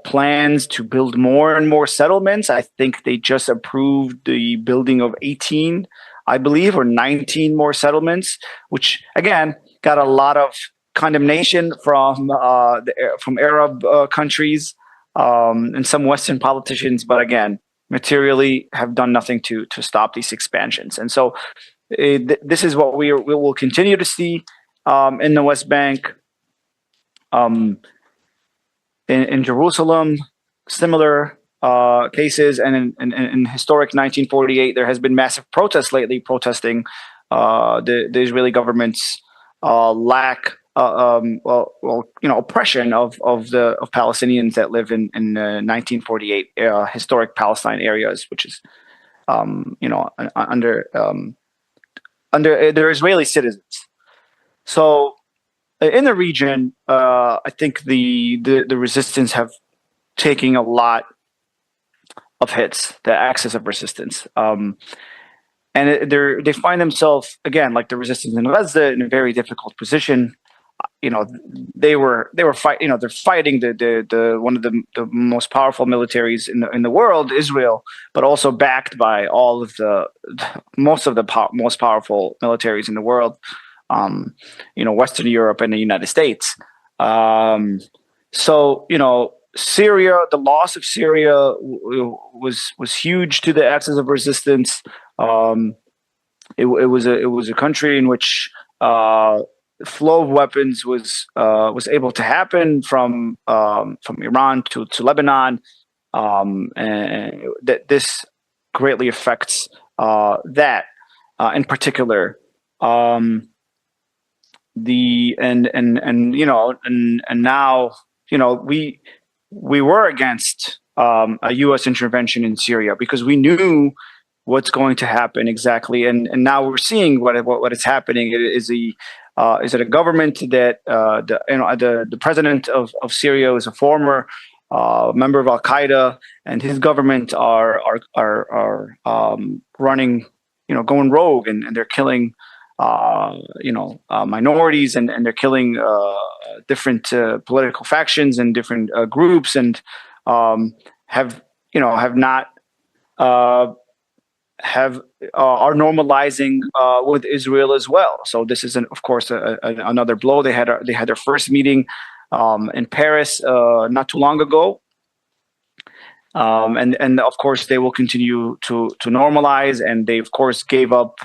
plans to build more and more settlements. I think they just approved the building of 18, I believe, or 19 more settlements, which again got a lot of condemnation from Arab countries and some Western politicians, but again, materially have done nothing to stop these expansions. And so this is what we will continue to see in the West Bank. In Jerusalem, similar cases, and in historic 1948, there has been massive protests lately protesting the Israeli government's lack, oppression of Palestinians that live in 1948 historic Palestine areas, which is under their Israeli citizens. So in the region, I think the resistance have taken a lot of hits, the axis of resistance, and they find themselves again, like the resistance in Gaza, in a very difficult position. They're fighting the one of the most powerful militaries in the world, Israel, but also backed by all of most powerful militaries in the world. Western Europe and the United States. Syria, the loss of Syria was huge to the axis of resistance. It was a country in which flow of weapons was able to happen from Iran to Lebanon, and this greatly affects that in particular. Now we were against a U.S. intervention in Syria because we knew what's going to happen exactly, and now we're seeing what is happening. Is it a government that the president of Syria is a former member of Al Qaeda, and his government are running, going rogue, and they're killing minorities, and they're killing different political factions and different groups, and are normalizing with Israel as well. So this is of course another blow. They had their first meeting in Paris not too long ago. And of course they will continue to normalize, and they of course gave up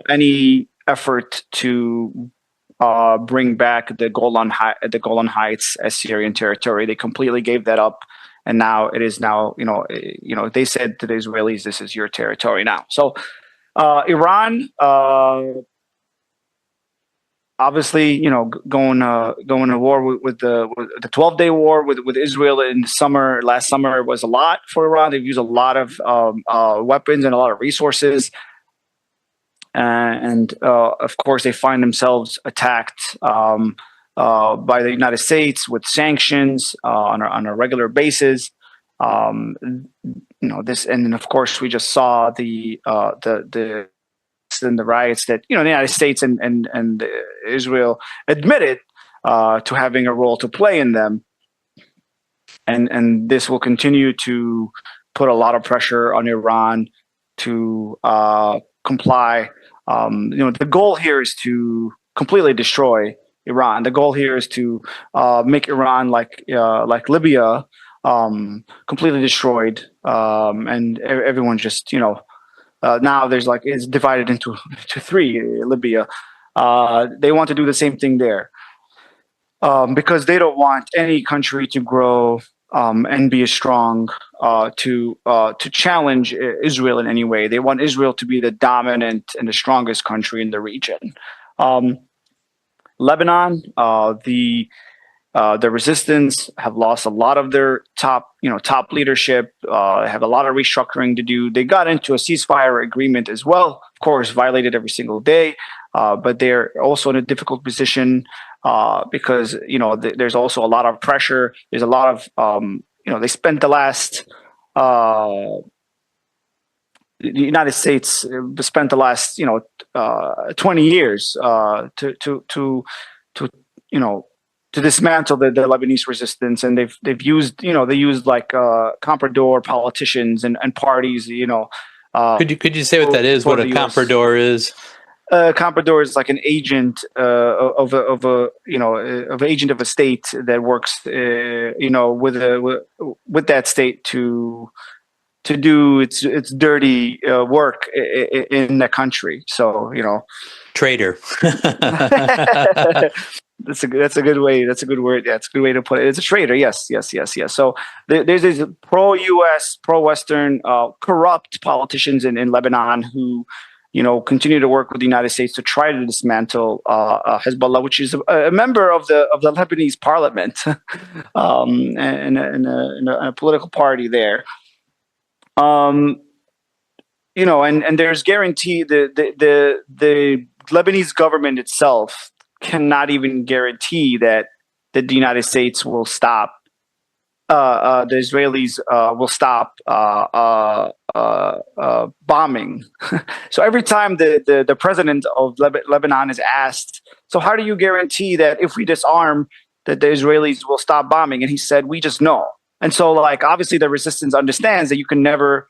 any effort to bring back the Golan Heights as Syrian territory. They completely gave that up, and now it is they said to the Israelis, "This is your territory now." So Iran, obviously, going to war with the 12-day war with Israel in the summer. Last summer was a lot for Iran. They've used a lot of weapons and a lot of resources. And of course, they find themselves attacked by the United States with sanctions on a regular basis. This, and then of course we just saw the riots that the United States and Israel admitted to having a role to play in them. and this will continue to put a lot of pressure on Iran to comply. The goal here is to completely destroy Iran. The goal here is to make Iran like Libya, completely destroyed, and everyone just now there's it's divided into three. Libya, they want to do the same thing there, because they don't want any country to grow and be as strong to challenge Israel in any way. They want Israel to be the dominant and the strongest country in the region. Lebanon, the resistance have lost a lot of their top leadership. Have a lot of restructuring to do. They got into a ceasefire agreement as well. Of course, violated every single day, but they're also in a difficult position because there's also a lot of pressure. There's a lot of they spent the last. The United States spent the last 20 years to dismantle the Lebanese resistance, and they've used comprador politicians and parties. Could you say what that is? What a comprador is? Comprador is like an agent of an agent of a state that works with that state to do its dirty work in the country. So traitor. That's a good way. That's a good word. Yeah, it's a good way to put it. It's a traitor. Yes. So there's these pro-U.S., pro-Western, corrupt politicians in Lebanon who, continue to work with the United States to try to dismantle Hezbollah, which is a member of the Lebanese parliament, and a political party there. And there's guarantee the Lebanese government itself cannot even guarantee that the United States will stop. The Israelis will stop bombing. So every time the president of Lebanon is asked, so how do you guarantee that if we disarm, that the Israelis will stop bombing? And he said, we just know. And so, obviously, the resistance understands that you can never,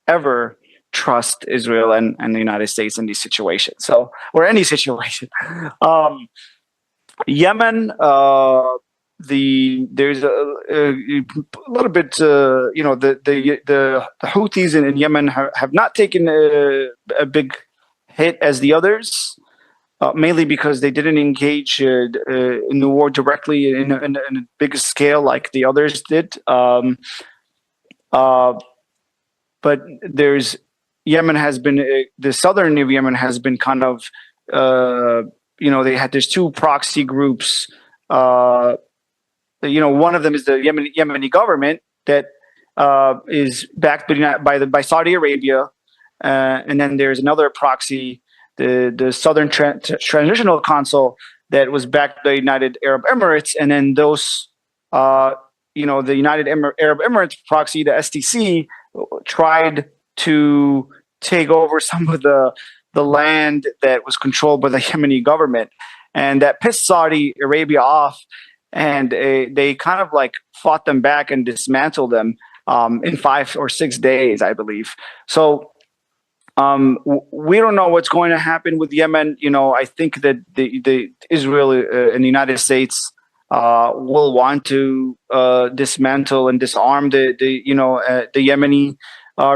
ever trust Israel and the United States in these situations. So, or any situation. Yemen, there's a little bit, the Houthis in Yemen have not taken a big hit as the others. Mainly because they didn't engage in the war directly in a bigger scale like the others did. But Yemen has been, the southern of Yemen has been kind of, there's two proxy groups. One of them is the Yemeni government that is backed by Saudi Arabia, and then there's another proxy, the Southern Transitional Council, that was backed by the United Arab Emirates, and then those, the United Arab Emirates proxy, the STC, tried to take over some of the land that was controlled by the Yemeni government, and that pissed Saudi Arabia off, and they kind of fought them back and dismantled them in 5 or 6 days, I believe. So. We don't know what's going to happen with Yemen. I think that the Israel and the United States will want to dismantle and disarm the Yemeni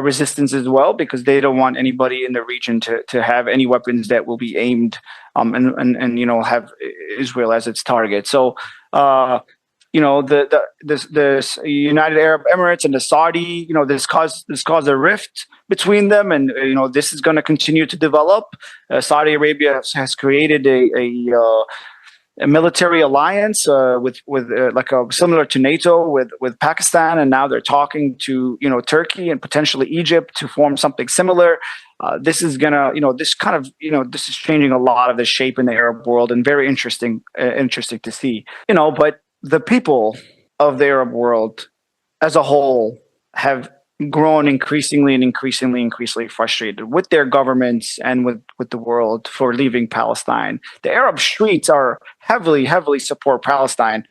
resistance as well, because they don't want anybody in the region to have any weapons that will be aimed and have Israel as its target. So the United Arab Emirates and the Saudi, this caused a rift between them, and this is going to continue to develop. Saudi Arabia has created a military alliance with similar to NATO with Pakistan, and now they're talking to Turkey and potentially Egypt to form something similar. This is gonna this is changing a lot of the shape in the Arab world, and very interesting to see. But the people of the Arab world as a whole have grown increasingly frustrated with their governments and with the world for leaving Palestine. The Arab streets are heavily support Palestine.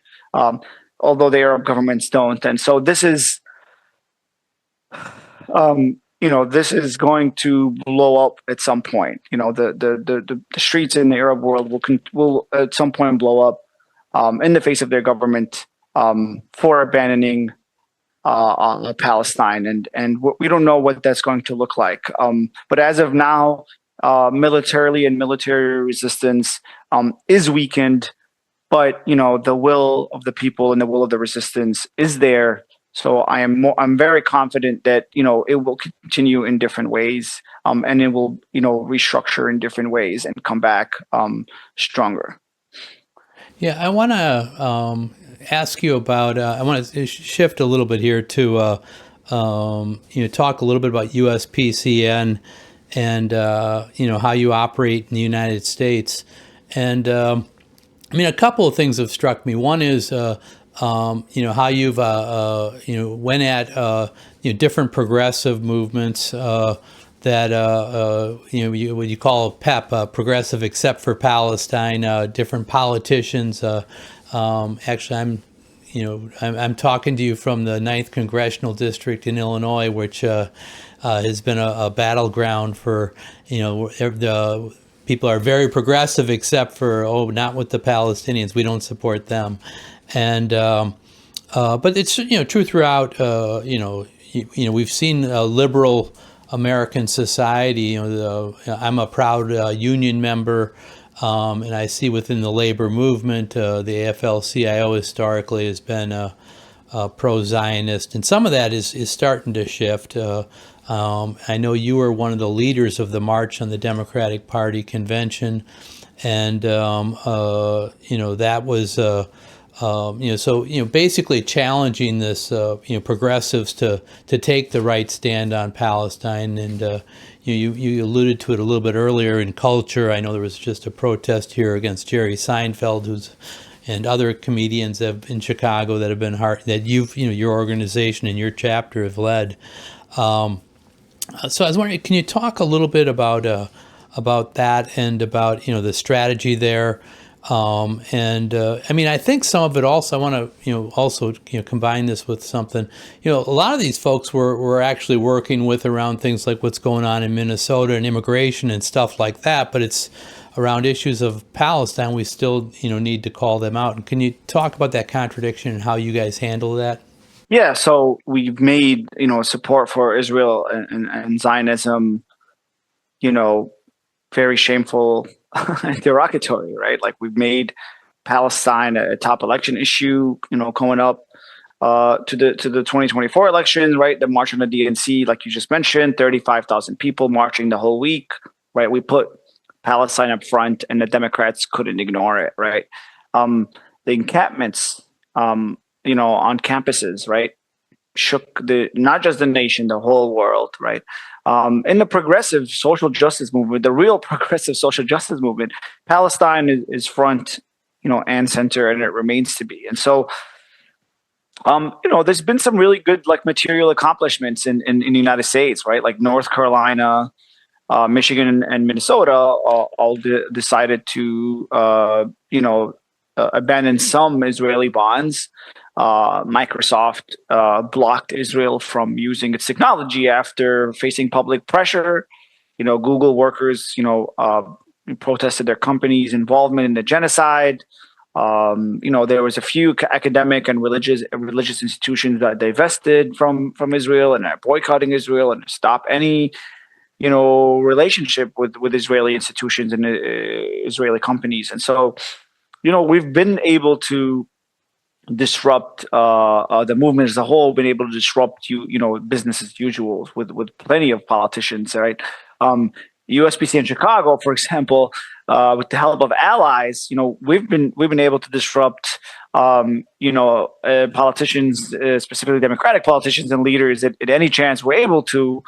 although the Arab governments don't. And so this is, this is going to blow up at some point. The streets in the Arab world will at some point blow up in the face of their government for abandoning Palestine, and we don't know what that's going to look like. But as of now, militarily and military resistance is weakened, but the will of the people and the will of the resistance is there. So I'm very confident that it will continue in different ways, and it will restructure in different ways and come back stronger. Yeah, I want to ask you about. I want to shift a little bit here to talk a little bit about USPCN and how you operate in the United States. And a couple of things have struck me. One is how you've went at different progressive movements that what you call PEP, Progressive Except for Palestine. Different politicians. Actually, I'm talking to you from the 9th Congressional District in Illinois, which has been a battleground for the people are very progressive except for not with the Palestinians. We don't support them, and but it's true throughout. We've seen a liberal American society. I'm a proud union member, and I see within the labor movement, the AFL-CIO historically has been pro-Zionist, and some of that is starting to shift. I know you were one of the leaders of the March on the Democratic Party convention, and that was basically challenging this progressives to take the right stand on Palestine. And you alluded to it a little bit earlier in culture. I know there was just a protest here against Jerry Seinfeld, and other comedians in Chicago that have been that your organization and your chapter have led. So I was wondering, can you talk a little bit about that and about the strategy there? I think some of it also, I want to also combine this with something. A lot of these folks were actually working with around things like what's going on in Minnesota and immigration and stuff like that. But it's around issues of Palestine. We still need to call them out. And can you talk about that contradiction and how you guys handle that? Yeah, so we've made support for Israel and Zionism, very shameful and derogatory, right? Like we've made Palestine a top election issue, coming up to the 2024 elections, right? The March on the DNC, like you just mentioned, 35,000 people marching the whole week, right? We put Palestine up front, and the Democrats couldn't ignore it, right? The encampments, on campuses, right, shook not just the nation, the whole world, right? In the progressive social justice movement, the real progressive social justice movement, Palestine is front, and center, and it remains to be. And so, there's been some really good material accomplishments in the United States, right? Like North Carolina, Michigan, and Minnesota all decided to, abandon some Israeli bonds. Microsoft blocked Israel from using its technology after facing public pressure. Google workers, protested their company's involvement in the genocide. There was a few academic and religious institutions that divested from Israel and are boycotting Israel and stop any relationship with Israeli institutions and Israeli companies. And so, we've been able to disrupt the movement as a whole, been able to disrupt business as usual with plenty of politicians, right? USPCN Chicago, for example, with the help of allies, we've been able to disrupt politicians, specifically Democratic politicians and leaders at any chance we're able to.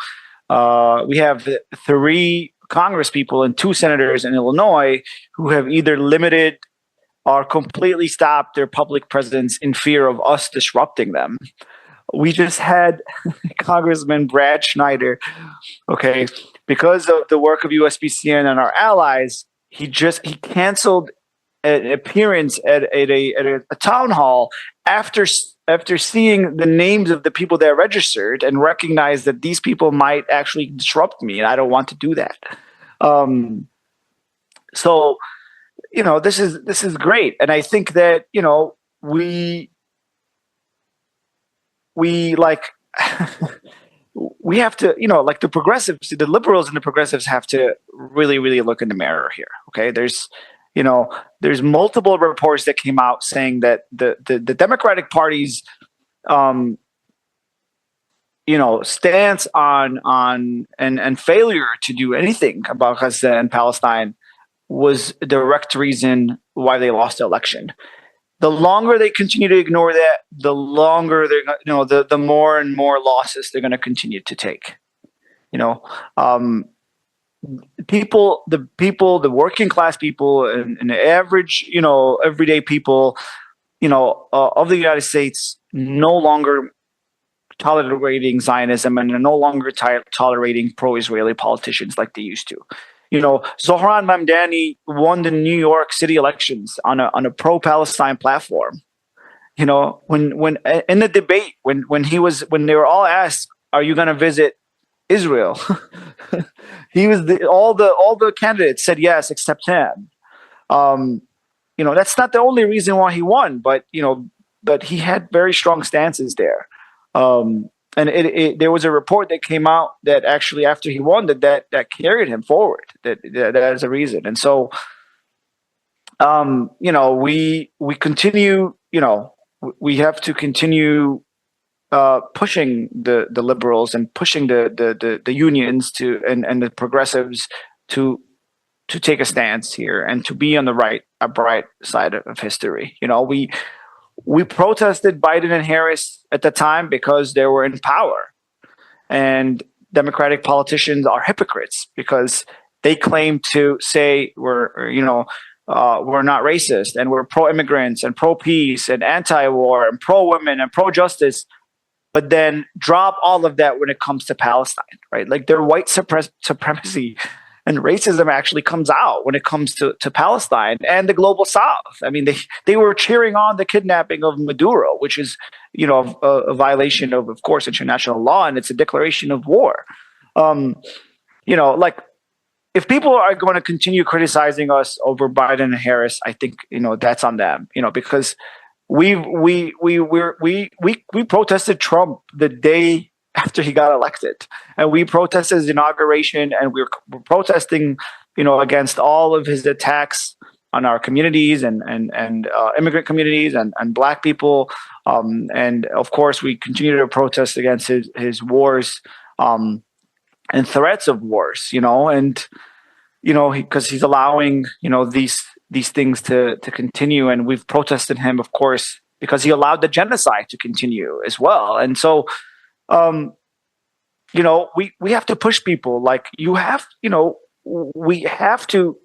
We have 3 Congress people and 2 senators in Illinois who have either limited or completely stopped their public presence in fear of us disrupting them. We just had Congressman Brad Schneider, okay, because of the work of USPCN and our allies, he canceled an appearance at a town hall after seeing the names of the people that registered and recognized that these people might actually disrupt me, and I don't want to do that. So this is great, and I think that we like we have to, like the progressives, the liberals and the progressives have to really, really look in the mirror here. Okay. There's multiple reports that came out saying that the Democratic Party's, stance on and failure to do anything about Gaza and Palestine was a direct reason why they lost the election. The longer they continue to ignore that, the longer they're, the more and more losses they're going to continue to take. The working class people, and the average, everyday people, of the United States, no longer tolerating Zionism and are no longer tolerating pro-Israeli politicians like they used to. Zohran Mamdani won the New York City elections on a pro-Palestine platform. When in the debate, when they were all asked, "Are you going to visit Israel?" he was all the candidates said yes, except him. That's not the only reason why he won, but he had very strong stances there. And there was a report that came out that actually after he won that carried him forward. That is a reason. And so, we continue. We have to continue pushing the liberals and pushing the unions and the progressives to take a stance here and to be on the bright side of history. We protested Biden and Harris at the time because they were in power, and Democratic politicians are hypocrites because they claim to say we're not racist and we're pro-immigrants and pro-peace and anti-war and pro-women and pro-justice, but then drop all of that when it comes to Palestine, right? Like their white supremacy and racism actually comes out when it comes to Palestine and the global South. I mean, they were cheering on the kidnapping of Maduro, which is, a violation of course, international law, and it's a declaration of war. Like if people are going to continue criticizing us over Biden and Harris, I think that's on them. Because we protested Trump the day after he got elected, and we protested his inauguration, and we're protesting, against all of his attacks on our communities and immigrant communities and Black people, and of course we continue to protest against his wars, and threats of wars, and because he's allowing these things to continue, and we've protested him, of course, because he allowed the genocide to continue as well, and so. We have to push people. Like we have to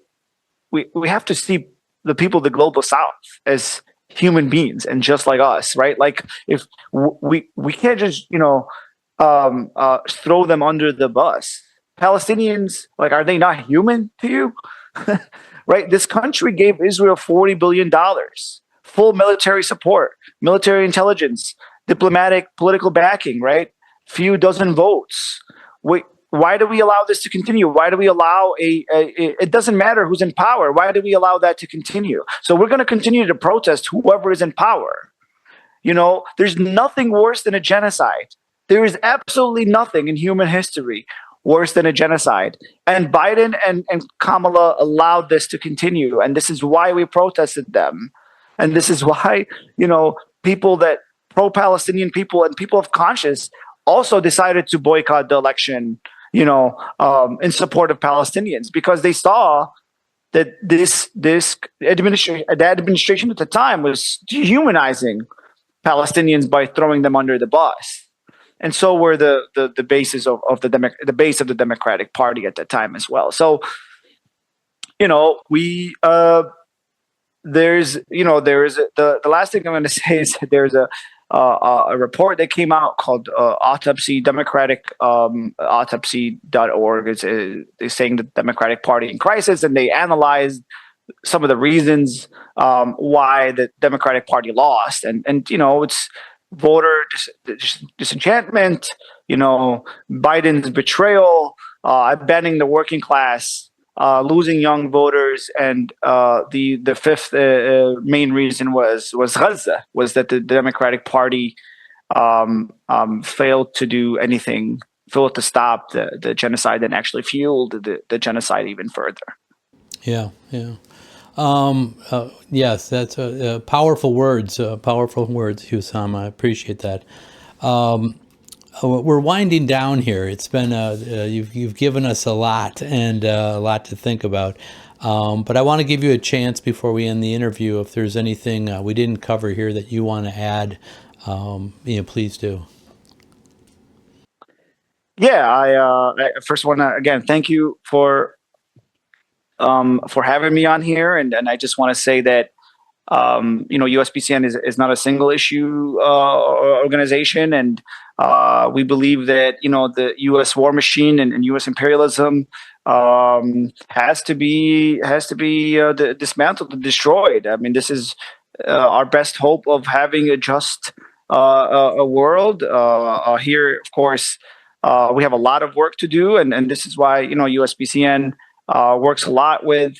see the people of the global South as human beings and just like us, right? Like if we can't just throw them under the bus. Palestinians, like, are they not human to you? Right? This country gave Israel $40 billion, full military support, military intelligence, diplomatic, political backing, right? Few dozen votes. Why do we allow this to continue? Why do we allow it doesn't matter who's in power. Why do we allow that to continue? So we're going to continue to protest whoever is in power. There's nothing worse than a genocide. There is absolutely nothing in human history worse than a genocide. And Biden and Kamala allowed this to continue. And this is why we protested them. And this is why, people that pro-Palestinian people and people of conscience also decided to boycott the election, in support of Palestinians, because they saw that the administration at the time was dehumanizing Palestinians by throwing them under the bus, and so were the bases of the base of the Democratic Party at that time as well. So, the last thing I'm going to say is that there's a report that came out called Autopsy, Democratic Autopsy.org. They're saying the Democratic Party in crisis, and they analyzed some of the reasons why the Democratic Party lost, and it's voter disenchantment, Biden's betrayal, abandoning the working class, losing young voters, and the fifth main reason was Gaza, was that the Democratic Party failed to do anything, failed to stop the genocide, and actually fueled the genocide even further. Yeah, yeah. Yes, that's powerful words, Husam. I appreciate that. We're winding down here. It's been you've given us a lot and a lot to think about. But I want to give you a chance before we end the interview. If there's anything we didn't cover here that you want to add, please do. Yeah, I first want to again thank you for having me on here, and I just want to say that USPCN is not a single issue organization, and we believe that the U.S. war machine and U.S. imperialism has to be dismantled and destroyed. I mean, this is our best hope of having a just a world. Here, of course, we have a lot of work to do, and this is why USPCN works a lot with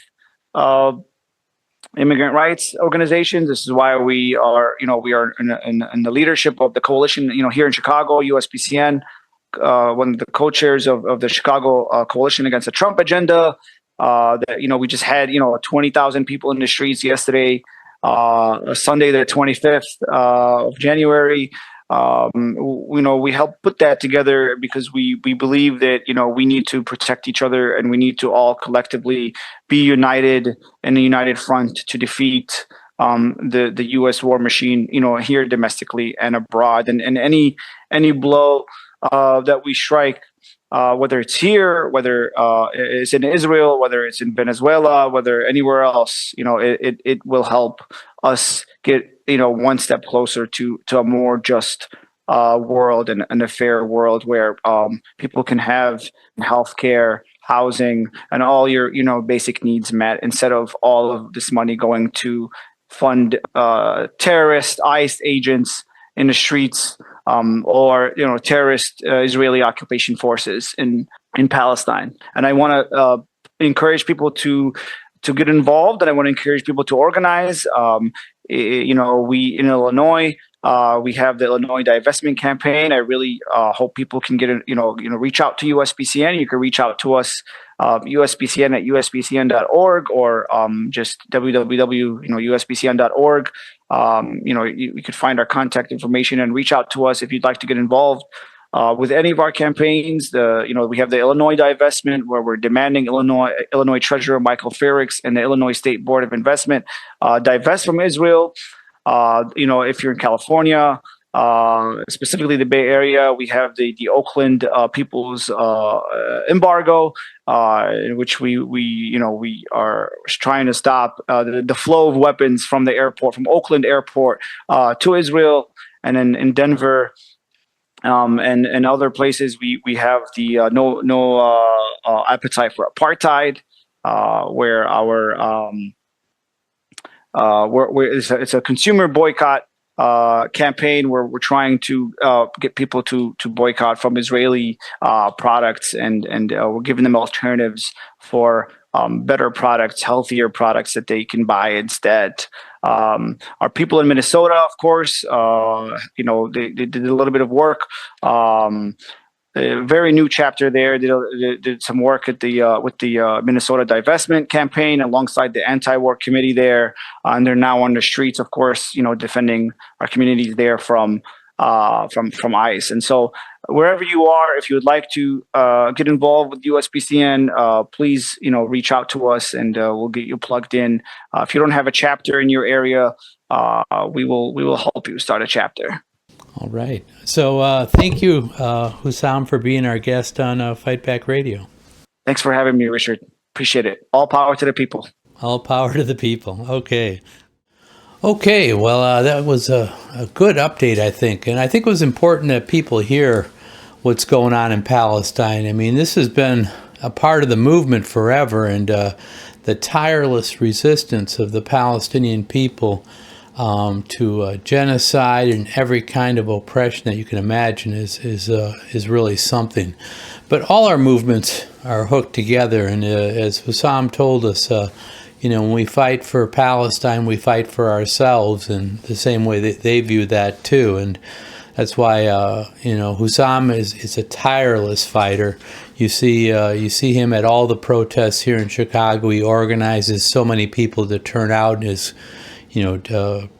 immigrant rights organizations. This is why we are in the leadership of the coalition. Here in Chicago, USPCN, one of the co-chairs of the Chicago Coalition Against the Trump Agenda. We just had 20,000 people in the streets yesterday, Sunday the 25th of January. We helped put that together because we believe that we need to protect each other, and we need to all collectively be united in a united front to defeat the U.S. war machine, here domestically and abroad, and any blow that we strike, whether it's here, whether it's in Israel, whether it's in Venezuela, whether anywhere else, it will help us get one step closer to a more just world and a fair world where people can have healthcare, housing, and all your basic needs met, instead of all of this money going to fund terrorist ICE agents in the streets, or terrorist Israeli occupation forces in Palestine. And I want to encourage people to get involved, and I want to encourage people to organize. We in Illinois, we have the Illinois Divestment Campaign. I really hope people can reach out to USPCN. You can reach out to us, USPCN at uspcn.org, or just www.uspcn.org. You could find our contact information and reach out to us if you'd like to get involved with any of our campaigns. We have the Illinois divestment, where we're demanding Illinois Treasurer Michael Ferrix and the Illinois State Board of Investment divest from Israel. If you're in California, specifically the Bay Area, we have the Oakland People's embargo, in which we are trying to stop the flow of weapons from the airport, from Oakland Airport to Israel, and then in Denver. And other places, we have the no appetite for apartheid, where it's a consumer boycott campaign, where we're trying to get people to boycott from Israeli products, and we're giving them alternatives for better products, healthier products that they can buy instead. Our people in Minnesota, of course, they did a little bit of work. A very new chapter there. Did some work at with the Minnesota divestment campaign alongside the anti-war committee there, and they're now on the streets, of course, defending our communities there from ICE. And so, wherever you are, if you would like to get involved with USPCN, please reach out to us, and we'll get you plugged in. If you don't have a chapter in your area, we will help you start a chapter. All right. So thank you, Husam, for being our guest on Fight Back Radio. Thanks for having me, Richard. Appreciate it. All power to the people. All power to the people. Okay. Well, that was a good update, I think. And I think it was important that people hear what's going on in Palestine. I mean, this has been a part of the movement forever, and the tireless resistance of the Palestinian people to genocide and every kind of oppression that you can imagine is really something. But all our movements are hooked together, and as Husam told us, when we fight for Palestine, we fight for ourselves, and the same way that they view that too. And that's why Husam is a tireless fighter. You see him at all the protests here in Chicago. He organizes so many people to turn out and is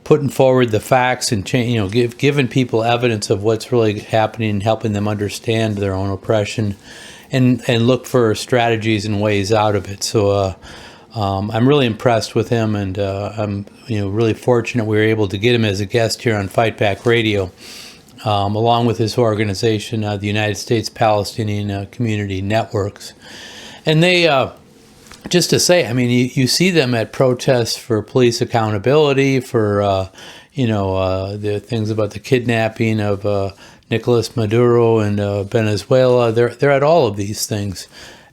putting forward the facts and giving people evidence of what's really happening and helping them understand their own oppression and look for strategies and ways out of it. So I'm really impressed with him, and I'm really fortunate we were able to get him as a guest here on Fight Back Radio, along with his organization, the United States Palestinian Community Networks. And they, just to say, I mean, you see them at protests for police accountability, for, the things about the kidnapping of Nicolas Maduro and Venezuela. They're at all of these things.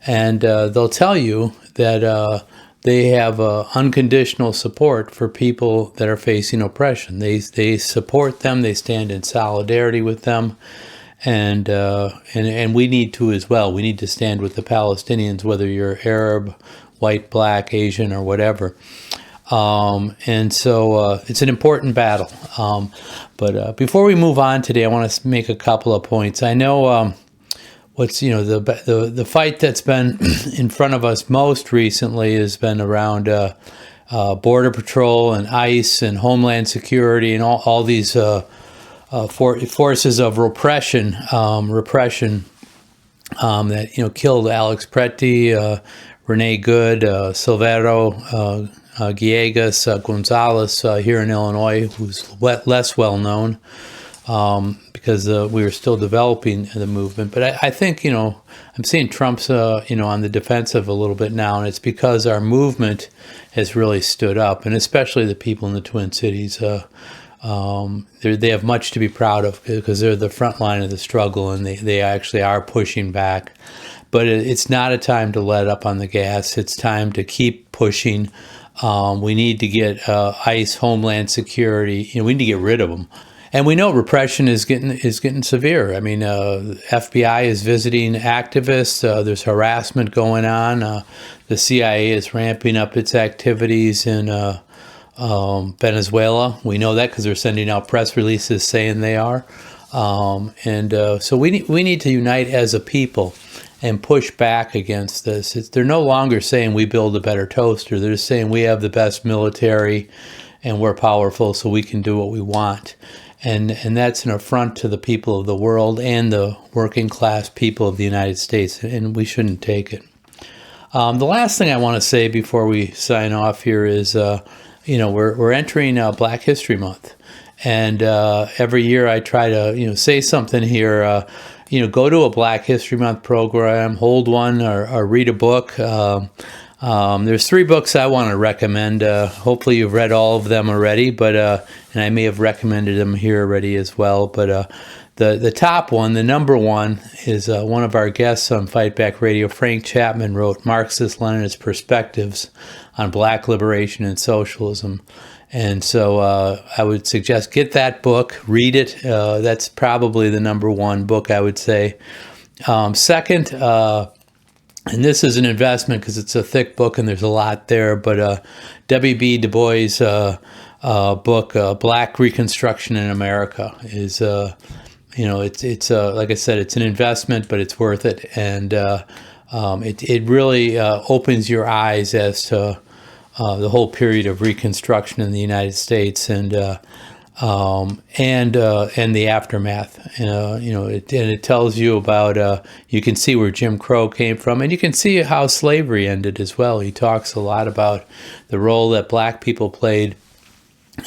And they'll tell you that they have unconditional support for people that are facing oppression. They support them. They stand in solidarity with them, and we need to as well. We need to stand with the Palestinians, whether you're Arab, white, black, Asian, or whatever. And so it's an important battle. But before we move on today, I want to make a couple of points. I know. The fight that's been in front of us most recently has been around Border Patrol and ICE and Homeland Security and all these forces of repression that killed Alex Preti, Renee Good, Silvero, Gallegos, Gonzalez here in Illinois, who's less well known. Because we were still developing the movement. But I think, I'm seeing Trump's, on the defensive a little bit now, and it's because our movement has really stood up, and especially the people in the Twin Cities. They have much to be proud of because they're the front line of the struggle, and they actually are pushing back. But it's not a time to let up on the gas. It's time to keep pushing. We need to get ICE, Homeland Security. We need to get rid of them. And we know repression is getting severe. I mean, FBI is visiting activists. There's harassment going on. The CIA is ramping up its activities in Venezuela. We know that because they're sending out press releases saying they are. So we need to unite as a people and push back against this. They're no longer saying we build a better toaster. They're just saying we have the best military and we're powerful, so we can do what we want. And that's an affront to the people of the world and the working class people of the United States, and we shouldn't take it. The last thing I want to say before we sign off here is, we're entering Black History Month, and every year I try to, say something here. Go to a Black History Month program, hold one, or read a book. There's 3 books I want to recommend. Hopefully you've read all of them already, but and I may have recommended them here already as well. But the top one, the number one, is one of our guests on Fight Back Radio, Frank Chapman, wrote Marxist-Leninist Perspectives on Black Liberation and Socialism. And so I would suggest get that book, read it. That's probably the number one book, I would say. Second, and this is an investment because it's a thick book and there's a lot there, but W.B. Du Bois' book, Black Reconstruction in America, is, it's like I said, it's an investment, but it's worth it. And it really opens your eyes as to the whole period of Reconstruction in the United States and the aftermath. It tells you about. You can see where Jim Crow came from, and you can see how slavery ended as well. He talks a lot about the role that Black people played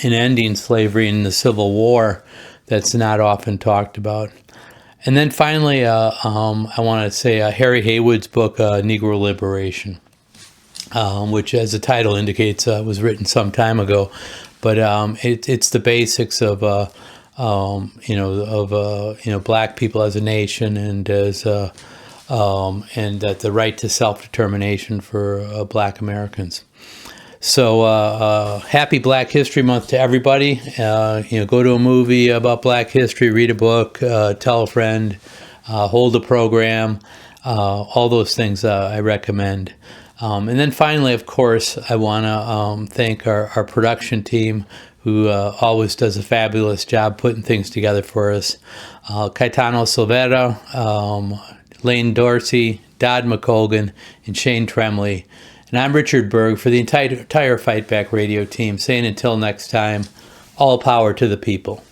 in ending slavery in the Civil War. That's not often talked about. And then finally, I want to say Harry Haywood's book, Negro Liberation, which, as the title indicates, was written some time ago. But it's the basics of Black people as a nation and as and that the right to self-determination for Black Americans. So happy Black History Month to everybody. Go to a movie about Black history, read a book, tell a friend, hold a program, all those things I recommend. And then finally, of course, I want to thank our production team, who always does a fabulous job putting things together for us. Caetano Silvera, Lane Dorsey, Dodd McColgan, and Shane Tremley. And I'm Richard Berg for the entire Fight Back Radio team, saying until next time, all power to the people.